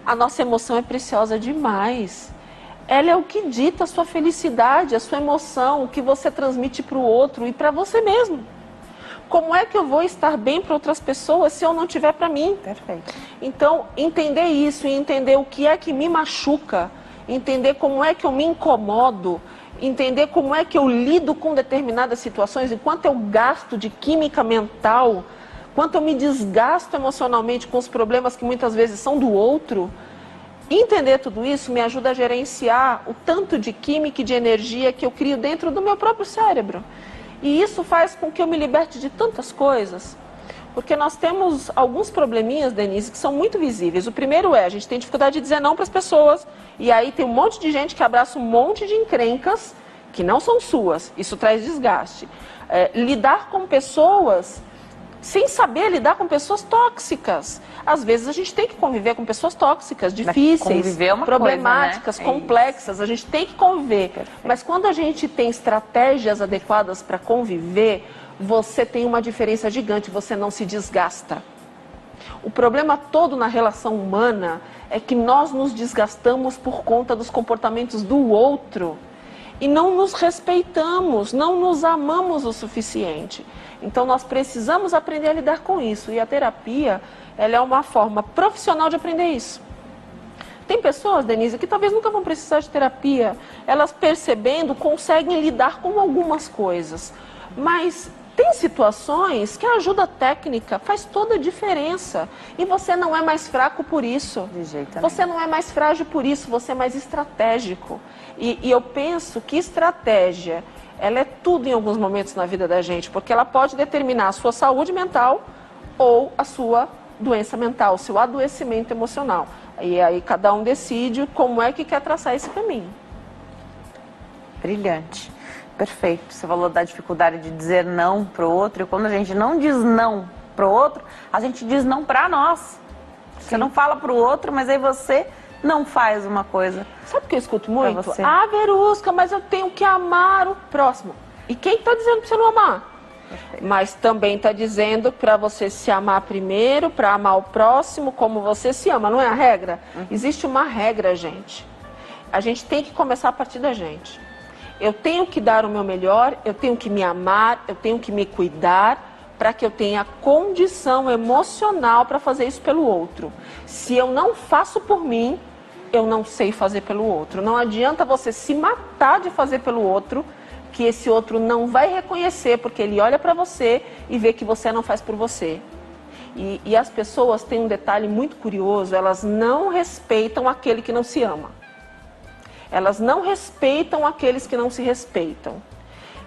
a nossa emoção é preciosa demais. Ela é o que dita a sua felicidade, a sua emoção, o que você transmite para o outro e para você mesmo. Como é que eu vou estar bem para outras pessoas se eu não tiver para mim? Perfeito. Então, entender isso e entender o que é que me machuca, entender como é que eu me incomodo, entender como é que eu lido com determinadas situações e quanto eu gasto de química mental, quanto eu me desgasto emocionalmente com os problemas que muitas vezes são do outro. Entender tudo isso me ajuda a gerenciar o tanto de química e de energia que eu crio dentro do meu próprio cérebro. E isso faz com que eu me liberte de tantas coisas. Porque nós temos alguns probleminhas, Denise, que são muito visíveis. O primeiro a gente tem dificuldade de dizer não para as pessoas. E aí tem um monte de gente que abraça um monte de encrencas que não são suas. Isso traz desgaste. Lidar com pessoas sem saber lidar com pessoas tóxicas. Às vezes a gente tem que conviver com pessoas tóxicas, difíceis, problemáticas, coisa, né? Complexas. A gente tem que conviver. Perfeito. Mas quando a gente tem estratégias adequadas para conviver, você tem uma diferença gigante, você não se desgasta. O problema todo na relação humana é que nós nos desgastamos por conta dos comportamentos do outro e não nos respeitamos, não nos amamos o suficiente. Então nós precisamos aprender a lidar com isso. E a terapia, ela é uma forma profissional de aprender isso. Tem pessoas, Denise, que talvez nunca vão precisar de terapia. Elas percebendo, conseguem lidar com algumas coisas. Mas tem situações que a ajuda técnica faz toda a diferença. E você não é mais fraco por isso. De jeito nenhum. Você não é mais frágil por isso, você é mais estratégico. E eu penso que estratégia, ela é tudo em alguns momentos na vida da gente, porque ela pode determinar a sua saúde mental ou a sua doença mental, o seu adoecimento emocional. E aí cada um decide como é que quer traçar esse caminho. Brilhante. Perfeito. Você falou da dificuldade de dizer não para o outro, e quando a gente não diz não para o outro, a gente diz não para nós. Sim. Você não fala para o outro, mas aí você não faz uma coisa. Sabe o que eu escuto muito? Ah, Verusca, mas eu tenho que amar o próximo. E quem está dizendo para você não amar? Perfeito. Mas também está dizendo para você se amar primeiro, para amar o próximo como você se ama, não é a regra? Uhum. Existe uma regra, gente. A gente tem que começar a partir da gente. Eu tenho que dar o meu melhor, eu tenho que me amar, eu tenho que me cuidar para que eu tenha condição emocional para fazer isso pelo outro. Se eu não faço por mim, eu não sei fazer pelo outro. Não adianta você se matar de fazer pelo outro, que esse outro não vai reconhecer, porque ele olha para você e vê que você não faz por você. E as pessoas têm um detalhe muito curioso, elas não respeitam aquele que não se ama. Elas não respeitam aqueles que não se respeitam.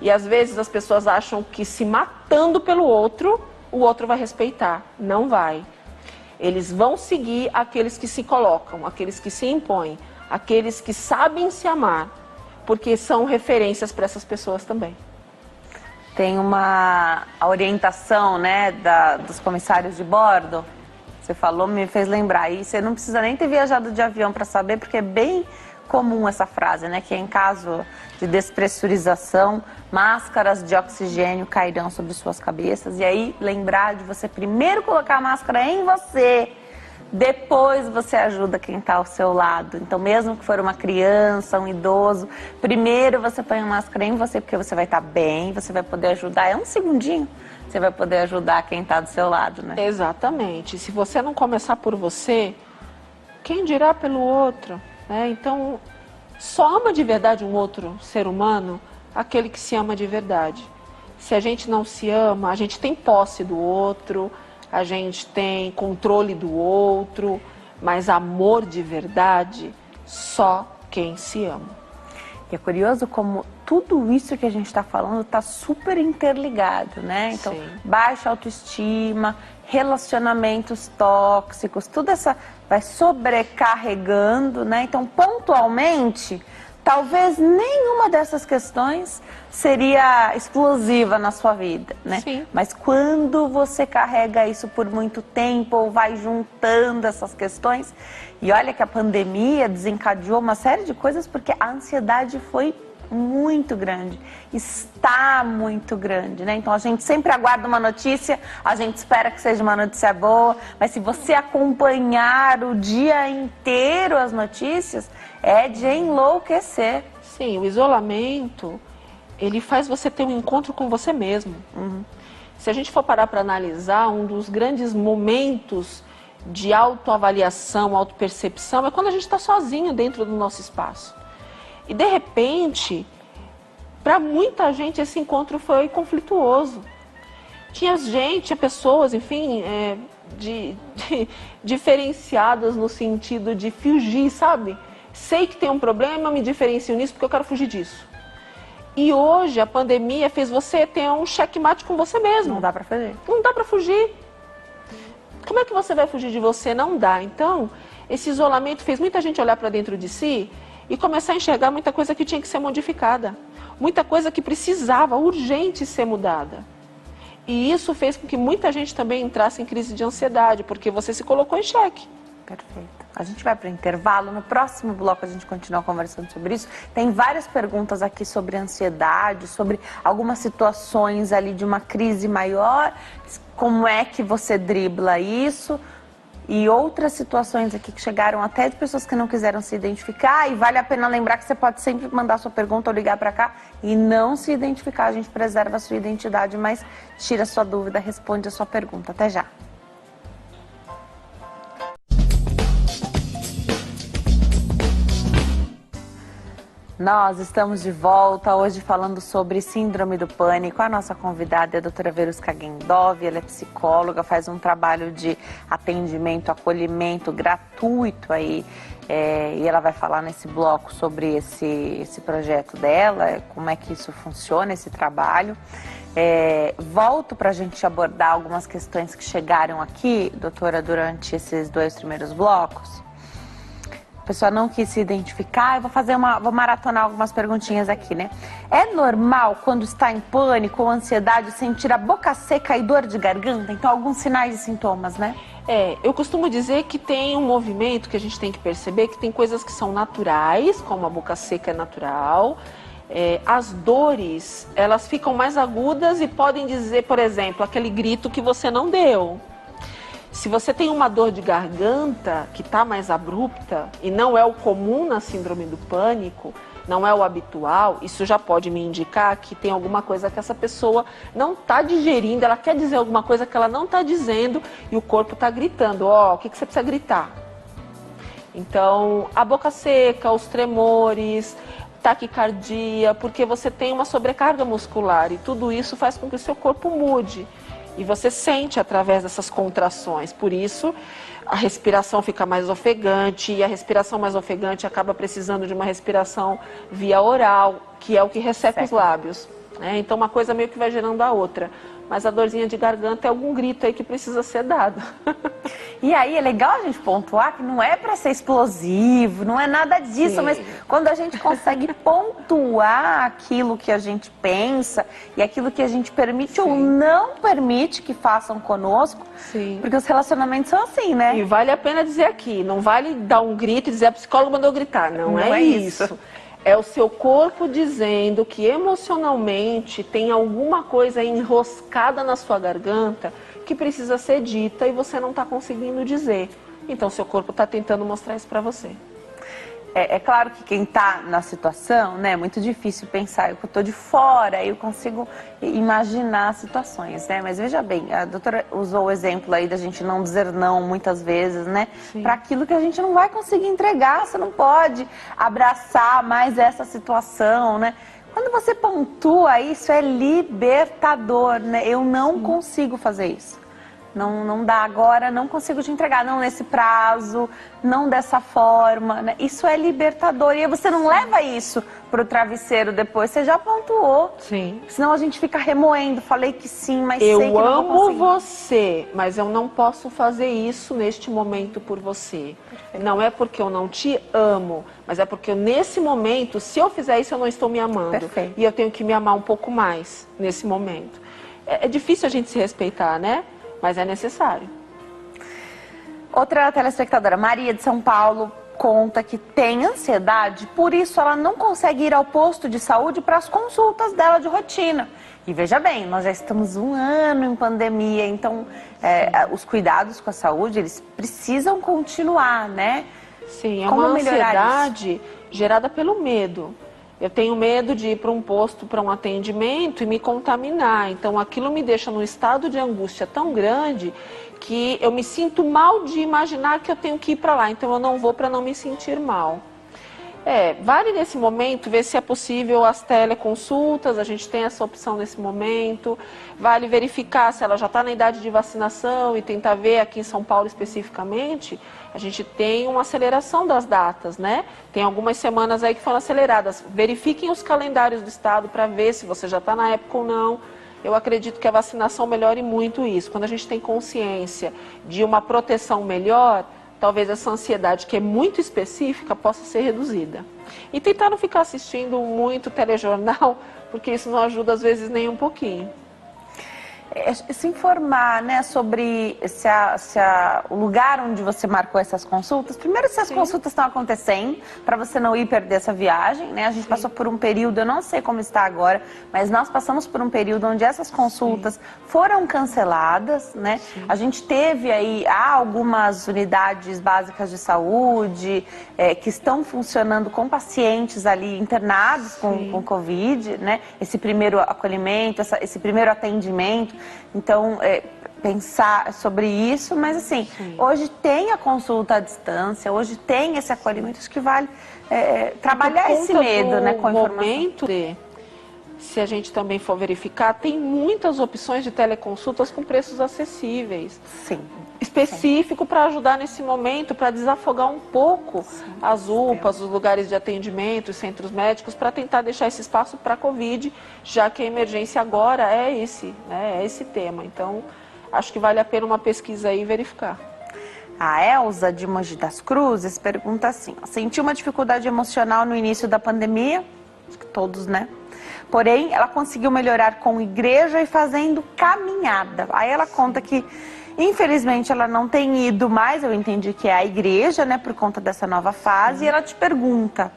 E às vezes as pessoas acham que se matando pelo outro, o outro vai respeitar. Não vai. Eles vão seguir aqueles que se colocam, aqueles que se impõem, aqueles que sabem se amar, porque são referências para essas pessoas também. Tem a orientação, né, dos comissários de bordo. Você falou, me fez lembrar. E você não precisa nem ter viajado de avião para saber, porque é bem comum essa frase, né? Que em caso de despressurização, máscaras de oxigênio cairão sobre suas cabeças. E aí, lembrar de você primeiro colocar a máscara em você, depois você ajuda quem está ao seu lado. Então, mesmo que for uma criança, um idoso, primeiro você põe a máscara em você, porque você vai estar bem, você vai poder ajudar. É um segundinho, você vai poder ajudar quem está do seu lado, né? Exatamente. Se você não começar por você, quem dirá pelo outro? Então, só ama de verdade um outro ser humano aquele que se ama de verdade. Se a gente não se ama, a gente tem posse do outro, a gente tem controle do outro, mas amor de verdade, só quem se ama. E é curioso como tudo isso que a gente está falando está super interligado, né? Então, Sim. Baixa autoestima, relacionamentos tóxicos, tudo essa vai sobrecarregando, né? Então, pontualmente, talvez nenhuma dessas questões seria explosiva na sua vida, né? Sim. Mas quando você carrega isso por muito tempo ou vai juntando essas questões, e olha que a pandemia desencadeou uma série de coisas porque a ansiedade foi muito grande, está muito grande, né? Então a gente sempre aguarda uma notícia, a gente espera que seja uma notícia boa, mas se você acompanhar o dia inteiro as notícias, é de enlouquecer. Sim, o isolamento, ele faz você ter um encontro com você mesmo. Se a gente for parar para analisar, um dos grandes momentos de autoavaliação, autopercepção, é quando a gente está sozinho dentro do nosso espaço. E de repente, para muita gente esse encontro foi conflituoso. Tinha pessoas, enfim, diferenciadas no sentido de fugir, sabe? Sei que tem um problema, me diferencio nisso porque eu quero fugir disso. E hoje a pandemia fez você ter um checkmate com você mesmo. Não dá para fugir. Não dá para fugir. Como é que você vai fugir de você? Não dá. Então, esse isolamento fez muita gente olhar para dentro de si e começar a enxergar muita coisa que tinha que ser modificada. Muita coisa que precisava, urgente, ser mudada. E isso fez com que muita gente também entrasse em crise de ansiedade, porque você se colocou em xeque. Perfeito. A gente vai para o intervalo. No próximo bloco a gente continua conversando sobre isso. Tem várias perguntas aqui sobre ansiedade, sobre algumas situações ali de uma crise maior. Como é que você dribla isso? E outras situações aqui que chegaram até de pessoas que não quiseram se identificar. E vale a pena lembrar que você pode sempre mandar sua pergunta ou ligar para cá e não se identificar. A gente preserva a sua identidade, mas tira a sua dúvida, responde a sua pergunta. Até já. Nós estamos de volta hoje falando sobre síndrome do pânico. A nossa convidada é a doutora Verusca Gendov, ela é psicóloga, faz um trabalho de atendimento, acolhimento gratuito aí. E ela vai falar nesse bloco sobre esse projeto dela, como é que isso funciona, esse trabalho. Volto para a gente abordar algumas questões que chegaram aqui, doutora, durante esses 2 primeiros blocos. A pessoa não quis se identificar, eu vou maratonar algumas perguntinhas aqui, né? É normal, quando está em pânico ou ansiedade, sentir a boca seca e dor de garganta? Então, alguns sinais e sintomas, né? Eu costumo dizer que tem um movimento que a gente tem que perceber, que tem coisas que são naturais, como a boca seca é natural. As dores, elas ficam mais agudas e podem dizer, por exemplo, aquele grito que você não deu. Se você tem uma dor de garganta que está mais abrupta e não é o comum na síndrome do pânico, não é o habitual, isso já pode me indicar que tem alguma coisa que essa pessoa não está digerindo, ela quer dizer alguma coisa que ela não está dizendo e o corpo está gritando, o que você precisa gritar? Então, a boca seca, os tremores, taquicardia, porque você tem uma sobrecarga muscular e tudo isso faz com que o seu corpo mude. E você sente através dessas contrações, por isso a respiração fica mais ofegante, e a respiração mais ofegante acaba precisando de uma respiração via oral, que é o que resseca os lábios, né? Então uma coisa meio que vai gerando a outra. Mas a dorzinha de garganta é algum grito aí que precisa ser dado. E aí é legal a gente pontuar que não é para ser explosivo, não é nada disso, mas quando a gente consegue pontuar aquilo que a gente pensa e aquilo que a gente permite ou não permite que façam conosco, porque os relacionamentos são assim, né? E vale a pena dizer aqui, não vale dar um grito e dizer a psicóloga mandou gritar, não é isso. É o seu corpo dizendo que emocionalmente tem alguma coisa enroscada na sua garganta que precisa ser dita e você não está conseguindo dizer. Então, seu corpo está tentando mostrar isso para você. É claro que quem está na situação, né, é muito difícil pensar. Eu estou de fora, eu consigo imaginar situações, né? Mas veja bem, a doutora usou o exemplo aí da gente não dizer não muitas vezes, né? Para aquilo que a gente não vai conseguir entregar, você não pode abraçar mais essa situação, né? Quando você pontua isso, é libertador, né? Eu não consigo fazer isso. Não dá agora, não consigo te entregar, não nesse prazo, não dessa forma, né? Isso é libertador. E aí você não leva isso pro travesseiro depois, você já pontuou. Sim. Senão a gente fica remoendo, falei que sim, mas sei que não vou conseguir. Eu amo você, mas eu não posso fazer isso neste momento por você. Perfeito. Não é porque eu não te amo, mas é porque nesse momento, se eu fizer isso, eu não estou me amando. Perfeito. E eu tenho que me amar um pouco mais nesse momento. É difícil a gente se respeitar, né? Mas é necessário. Outra telespectadora, Maria de São Paulo, conta que tem ansiedade, por isso ela não consegue ir ao posto de saúde para as consultas dela de rotina. E veja bem, nós já estamos 1 ano em pandemia, então os cuidados com a saúde, eles precisam continuar, né? Sim, é uma ansiedade gerada pelo medo. Eu tenho medo de ir para um posto, para um atendimento e me contaminar. Então aquilo me deixa num estado de angústia tão grande que eu me sinto mal de imaginar que eu tenho que ir para lá. Então eu não vou para não me sentir mal. Vale nesse momento ver se é possível as teleconsultas, a gente tem essa opção nesse momento. Vale verificar se ela já está na idade de vacinação e tentar ver aqui em São Paulo especificamente. A gente tem uma aceleração das datas, né? Tem algumas semanas aí que foram aceleradas. Verifiquem os calendários do estado para ver se você já está na época ou não. Eu acredito que a vacinação melhore muito isso. Quando a gente tem consciência de uma proteção melhor, talvez essa ansiedade, que é muito específica, possa ser reduzida. E tentar não ficar assistindo muito telejornal, porque isso não ajuda às vezes nem um pouquinho. Se informar, né, sobre o lugar onde você marcou essas consultas. Primeiro, se as consultas estão acontecendo, para você não ir perder essa viagem, né? A gente passou por um período, eu não sei como está agora, mas nós passamos por um período onde essas consultas foram canceladas, né? A gente teve aí algumas unidades básicas de saúde que estão funcionando com pacientes ali internados com Covid, né? Esse primeiro acolhimento, esse primeiro atendimento. Então, pensar sobre isso, mas assim, hoje tem a consulta à distância, hoje tem esse acolhimento, acho que vale trabalhar esse medo, né, com a informação. Se a gente também for verificar, tem muitas opções de teleconsultas com preços acessíveis. Sim. Específico para ajudar nesse momento, para desafogar um pouco as UPAs, os lugares de atendimento, os centros médicos, para tentar deixar esse espaço para a Covid, já que a emergência agora é esse tema. Então, acho que vale a pena uma pesquisa aí e verificar. A Elza de Mogi das Cruzes pergunta assim: sentiu uma dificuldade emocional no início da pandemia, acho que todos, né? Porém, ela conseguiu melhorar com igreja e fazendo caminhada. Aí ela conta que, infelizmente, ela não tem ido mais, eu entendi que é a igreja, né, por conta dessa nova fase. E ela te pergunta: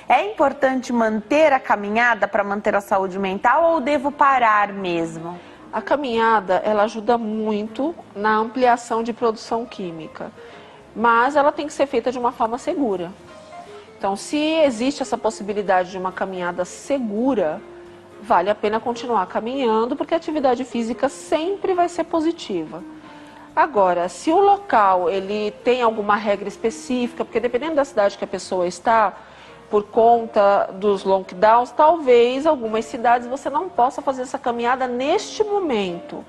é importante manter a caminhada para manter a saúde mental ou devo parar mesmo? A caminhada, ela ajuda muito na ampliação de produção química, mas ela tem que ser feita de uma forma segura. Então, se existe essa possibilidade de uma caminhada segura, vale a pena continuar caminhando, porque a atividade física sempre vai ser positiva. Agora, se o local ele tem alguma regra específica, porque dependendo da cidade que a pessoa está, por conta dos lockdowns, talvez algumas cidades você não possa fazer essa caminhada neste momento,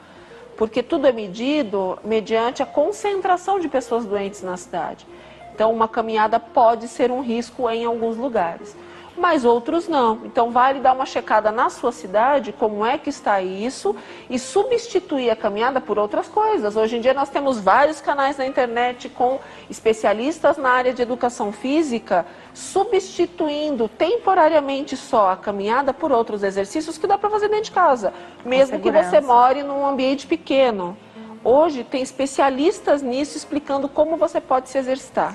porque tudo é medido mediante a concentração de pessoas doentes na cidade. Então, uma caminhada pode ser um risco em alguns lugares, mas outros não. Então, vale dar uma checada na sua cidade, como é que está isso, e substituir a caminhada por outras coisas. Hoje em dia nós temos vários canais na internet com especialistas na área de educação física, substituindo temporariamente só a caminhada por outros exercícios que dá para fazer dentro de casa, mesmo que você more num ambiente pequeno. Hoje tem especialistas nisso explicando como você pode se exercitar.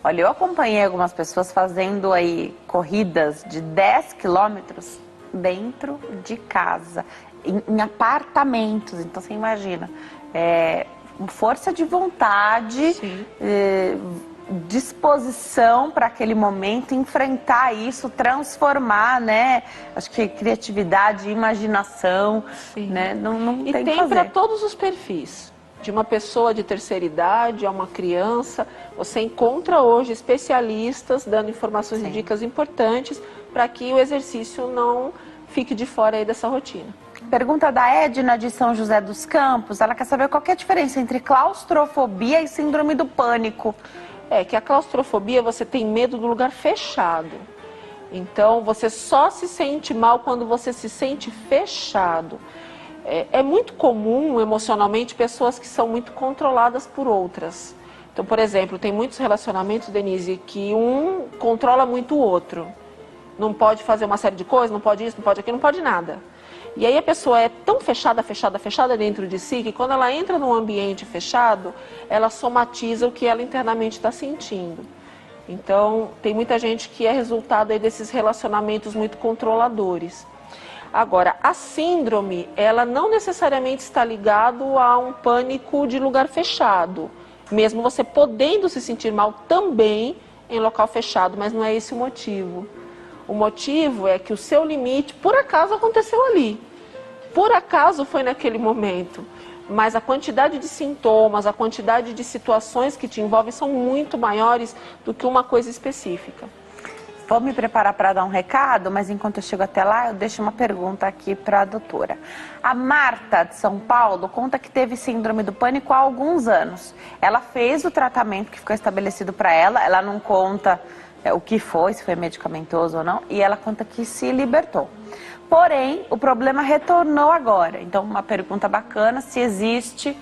Olha, eu acompanhei algumas pessoas fazendo aí corridas de 10 quilômetros dentro de casa, em apartamentos. Então você imagina, força de vontade, disposição para aquele momento, enfrentar isso, transformar, né? Acho que criatividade, imaginação, né? Não e tem para todos os perfis. De uma pessoa de terceira idade a uma criança, você encontra hoje especialistas dando informações e dicas importantes para que o exercício não fique de fora aí dessa rotina. Pergunta da Edna de São José dos Campos, ela quer saber qual que é a diferença entre claustrofobia e síndrome do pânico. É que a claustrofobia, você tem medo do lugar fechado. Então, você só se sente mal quando você se sente fechado. É muito comum, emocionalmente, pessoas que são muito controladas por outras. Então, por exemplo, tem muitos relacionamentos, Denise, que um controla muito o outro. Não pode fazer uma série de coisas, não pode isso, não pode aquilo, não pode nada. E aí a pessoa é tão fechada dentro de si, que quando ela entra num ambiente fechado, ela somatiza o que ela internamente está sentindo. Então, tem muita gente que é resultado aí desses relacionamentos muito controladores. Agora, a síndrome, ela não necessariamente está ligada a um pânico de lugar fechado, mesmo você podendo se sentir mal também em local fechado, mas não é esse o motivo. O motivo é que o seu limite, por acaso, aconteceu ali. Por acaso foi naquele momento. Mas a quantidade de sintomas, a quantidade de situações que te envolvem são muito maiores do que uma coisa específica. Vou me preparar para dar um recado, mas enquanto eu chego até lá, eu deixo uma pergunta aqui para a doutora. A Marta, de São Paulo, conta que teve síndrome do pânico há alguns anos. Ela fez o tratamento que ficou estabelecido para ela não conta o que foi, se foi medicamentoso ou não, e ela conta que se libertou. Porém, o problema retornou agora. Então, uma pergunta bacana, se existe,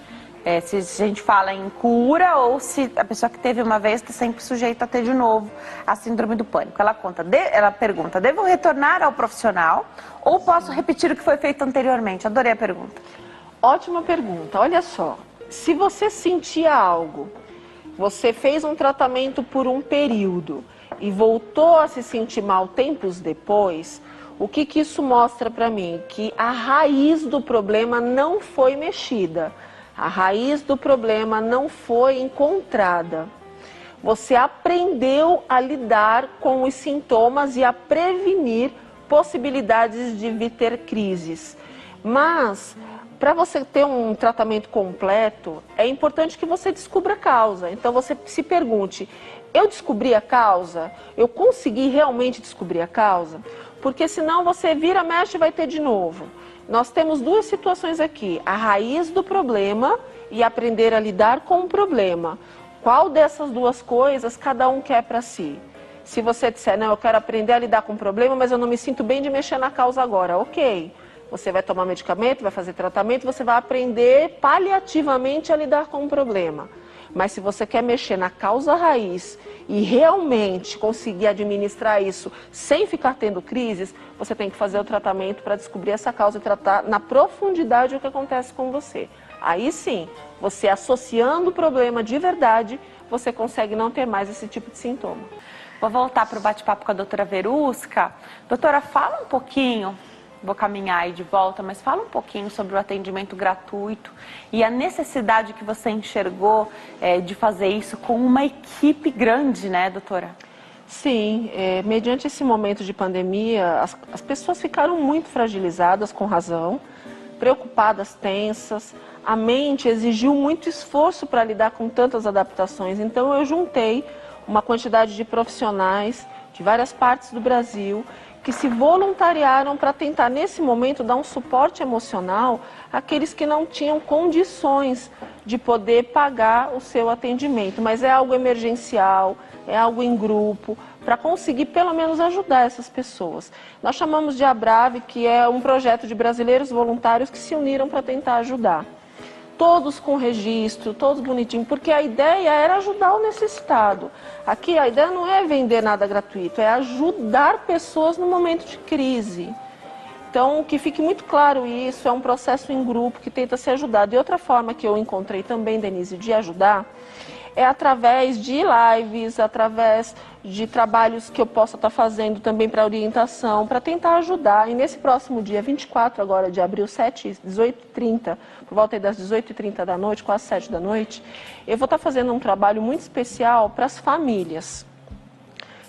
se a gente fala em cura ou se a pessoa que teve uma vez está sempre sujeita a ter de novo a síndrome do pânico. Ela pergunta, devo retornar ao profissional ou posso repetir o que foi feito anteriormente? Adorei a pergunta. Ótima pergunta. Olha só, se você sentia algo, você fez um tratamento por um período e voltou a se sentir mal tempos depois, o que isso mostra para mim? Que a raiz do problema não foi mexida. A raiz do problema não foi encontrada. Você aprendeu a lidar com os sintomas e a prevenir possibilidades de vir ter crises. Mas, para você ter um tratamento completo, é importante que você descubra a causa. Então, você se pergunte, eu descobri a causa? Eu consegui realmente descobrir a causa? Porque senão você vira, mexe e vai ter de novo. Nós temos duas situações aqui, a raiz do problema e aprender a lidar com o problema. Qual dessas duas coisas cada um quer para si? Se você disser, não, eu quero aprender a lidar com o problema, mas eu não me sinto bem de mexer na causa agora, ok. Você vai tomar medicamento, vai fazer tratamento, você vai aprender paliativamente a lidar com o problema. Mas se você quer mexer na causa raiz e realmente conseguir administrar isso sem ficar tendo crises, você tem que fazer o tratamento para descobrir essa causa e tratar na profundidade o que acontece com você. Aí sim, você associando o problema de verdade, você consegue não ter mais esse tipo de sintoma. Vou voltar para o bate-papo com a doutora Verusca. Doutora, fala um pouquinho, vou caminhar aí de volta, mas fala um pouquinho sobre o atendimento gratuito e a necessidade que você enxergou de fazer isso com uma equipe grande, né, doutora? Sim, mediante esse momento de pandemia, as pessoas ficaram muito fragilizadas, com razão, preocupadas, tensas, a mente exigiu muito esforço para lidar com tantas adaptações, então eu juntei uma quantidade de profissionais de várias partes do Brasil que se voluntariaram para tentar, nesse momento, dar um suporte emocional àqueles que não tinham condições de poder pagar o seu atendimento. Mas é algo emergencial, é algo em grupo, para conseguir pelo menos ajudar essas pessoas. Nós chamamos de Abrave, que é um projeto de brasileiros voluntários que se uniram para tentar ajudar. Todos com registro, todos bonitinhos, porque a ideia era ajudar o necessitado. Aqui a ideia não é vender nada gratuito, é ajudar pessoas no momento de crise. Então, que fique muito claro isso, é um processo em grupo que tenta se ajudar. De outra forma que eu encontrei também, Denise, de ajudar, é através de lives, através de trabalhos que eu possa estar fazendo também para orientação, para tentar ajudar. E nesse próximo dia 24 agora de abril, 18h30, por volta das 18h30 da noite, quase 7 da noite, eu vou estar fazendo um trabalho muito especial para as famílias.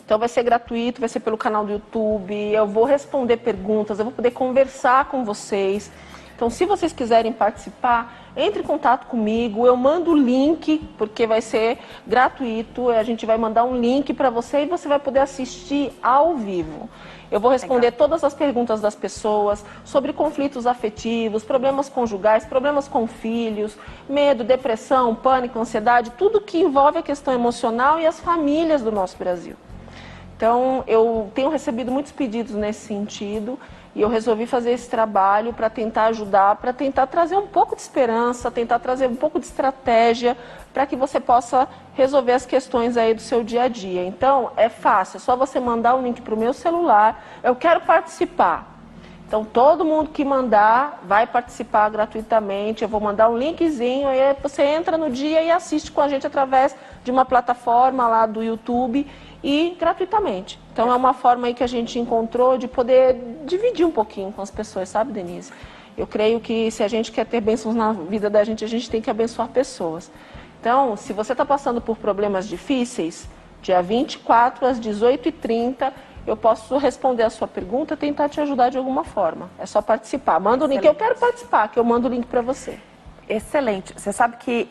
Então vai ser gratuito, vai ser pelo canal do YouTube, eu vou responder perguntas, eu vou poder conversar com vocês. Então, se vocês quiserem participar, entre em contato comigo, eu mando o link, porque vai ser gratuito, a gente vai mandar um link para você e você vai poder assistir ao vivo. Eu vou responder todas as perguntas das pessoas sobre conflitos afetivos, problemas conjugais, problemas com filhos, medo, depressão, pânico, ansiedade, tudo que envolve a questão emocional e as famílias do nosso Brasil. Então, eu tenho recebido muitos pedidos nesse sentido e eu resolvi fazer esse trabalho para tentar ajudar, para tentar trazer um pouco de esperança, tentar trazer um pouco de estratégia para que você possa resolver as questões aí do seu dia a dia. Então, é fácil, é só você mandar um link para o meu celular, eu quero participar. Então, todo mundo que mandar vai participar gratuitamente, eu vou mandar um linkzinho, aí você entra no dia e assiste com a gente através de uma plataforma lá do YouTube e gratuitamente. Então, é uma forma aí que a gente encontrou de poder dividir um pouquinho com as pessoas, sabe, Denise? Eu creio que se a gente quer ter bênçãos na vida da gente, a gente tem que abençoar pessoas. Então, se você está passando por problemas difíceis, dia 24 às 18h30, eu posso responder a sua pergunta e tentar te ajudar de alguma forma. É só participar. Manda o link. Eu quero participar, que eu mando o link para você. Excelente. Você sabe que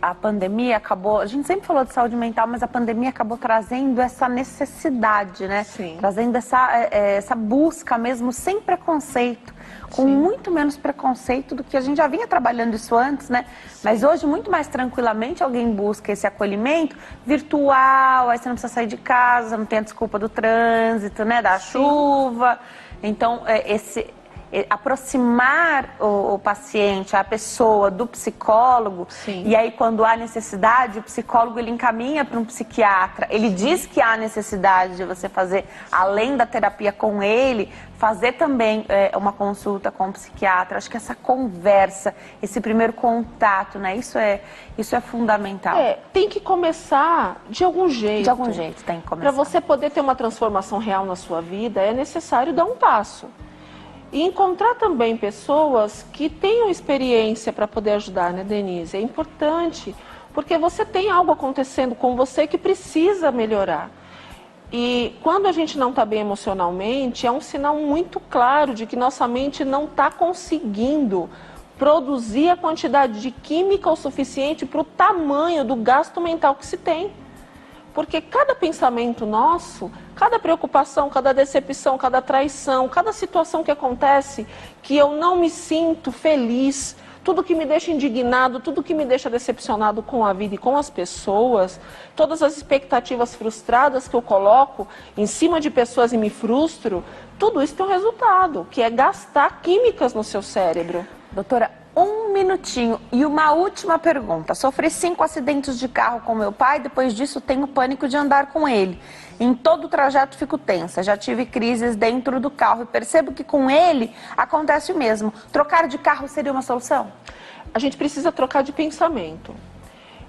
a pandemia acabou... A gente sempre falou de saúde mental, mas a pandemia acabou trazendo essa necessidade, né? Sim. Trazendo essa busca mesmo, sem preconceito. Com Sim. muito menos preconceito do que a gente já vinha trabalhando isso antes, né? Sim. Mas hoje, muito mais tranquilamente, alguém busca esse acolhimento virtual, aí você não precisa sair de casa, não tem a desculpa do trânsito, né? Da Sim. chuva. Então, aproximar o paciente, a pessoa do psicólogo. Sim. E aí quando há necessidade, o psicólogo ele encaminha para um psiquiatra, ele diz que há necessidade de você fazer, além da terapia com ele, fazer também uma consulta com o psiquiatra. Acho que essa conversa, esse primeiro contato, né, isso é fundamental. Tem que começar de algum jeito. De algum jeito tem que começar. Para você poder ter uma transformação real na sua vida, é necessário dar um passo. E encontrar também pessoas que tenham experiência para poder ajudar, né, Denise? É importante, porque você tem algo acontecendo com você que precisa melhorar. E quando a gente não está bem emocionalmente, é um sinal muito claro de que nossa mente não está conseguindo produzir a quantidade de química o suficiente para o tamanho do gasto mental que se tem. Porque cada pensamento nosso, cada preocupação, cada decepção, cada traição, cada situação que acontece, que eu não me sinto feliz, tudo que me deixa indignado, tudo que me deixa decepcionado com a vida e com as pessoas, todas as expectativas frustradas que eu coloco em cima de pessoas e me frustro, tudo isso tem um resultado, que é gastar químicas no seu cérebro. Doutora, um minutinho e uma última pergunta. Sofri 5 acidentes de carro com meu pai, depois disso tenho pânico de andar com ele. Em todo o trajeto fico tensa, já tive crises dentro do carro e percebo que com ele acontece o mesmo. Trocar de carro seria uma solução? A gente precisa trocar de pensamento.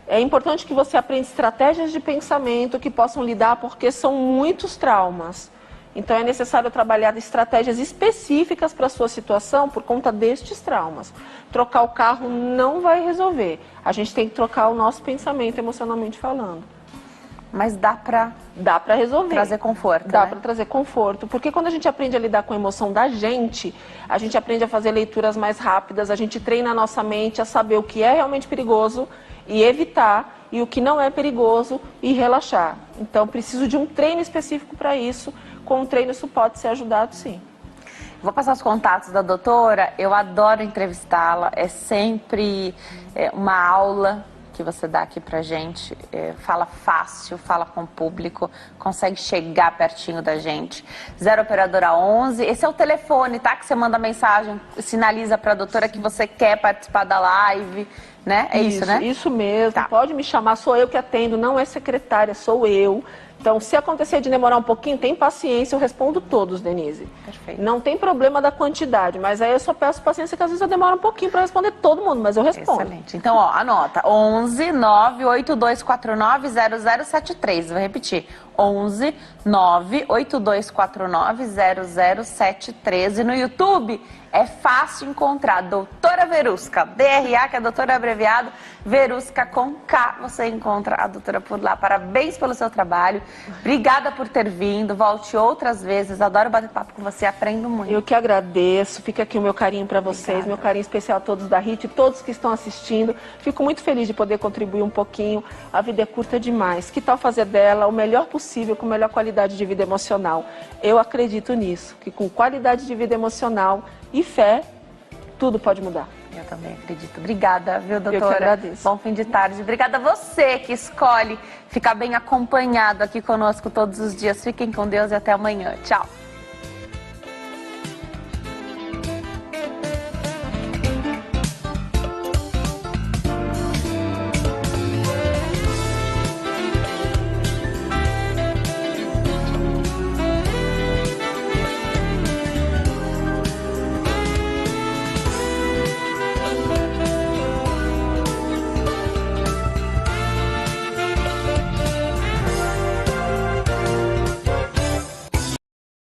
É importante que você aprenda estratégias de pensamento que possam lidar, porque são muitos traumas. Então é necessário trabalhar estratégias específicas para a sua situação por conta destes traumas. Trocar o carro não vai resolver. A gente tem que trocar o nosso pensamento emocionalmente falando. Mas dá para resolver. Trazer conforto. Dá, né? para trazer conforto. Porque quando a gente aprende a lidar com a emoção da gente, a gente aprende a fazer leituras mais rápidas, a gente treina a nossa mente a saber o que é realmente perigoso e evitar, e o que não é perigoso e relaxar. Então, preciso de um treino específico para isso, com o treino isso pode ser ajudado, sim. Vou passar os contatos da doutora, eu adoro entrevistá-la, é sempre uma aula que você dá aqui pra gente, fala fácil, fala com o público, consegue chegar pertinho da gente. 0 operadora 11, esse é o telefone, tá? Que você manda mensagem, sinaliza pra doutora que você quer participar da live, né? É isso, né? Isso mesmo, Tá. Pode me chamar, sou eu que atendo, não é secretária, sou eu. Então, se acontecer de demorar um pouquinho, tem paciência, eu respondo todos, Denise. Perfeito. Não tem problema da quantidade, mas aí eu só peço paciência que às vezes eu demoro um pouquinho para responder todo mundo, mas eu respondo. Excelente. Então, ó, anota. 11 98249 0073. Vou repetir. 11 98249 0073. E no YouTube é fácil encontrar Doutora Verusca, DRA, que é doutora abreviado, Verusca com K. Você encontra a doutora por lá. Parabéns pelo seu trabalho. Obrigada por ter vindo. Volte outras vezes. Adoro bater papo com você. Aprendo muito. Eu que agradeço. Fica aqui o meu carinho para vocês, Obrigada. meu carinho especial a todos da HIT, todos que estão assistindo. Fico muito feliz de poder contribuir um pouquinho. A vida é curta demais. Que tal fazer dela o melhor possível, com melhor qualidade de vida emocional? Eu acredito nisso, que com qualidade de vida emocional e fé, tudo pode mudar. Eu também acredito. Obrigada, viu, doutora? Eu que agradeço. Bom fim de tarde. Obrigada a você que escolhe ficar bem acompanhado aqui conosco todos os dias. Fiquem com Deus e até amanhã. Tchau.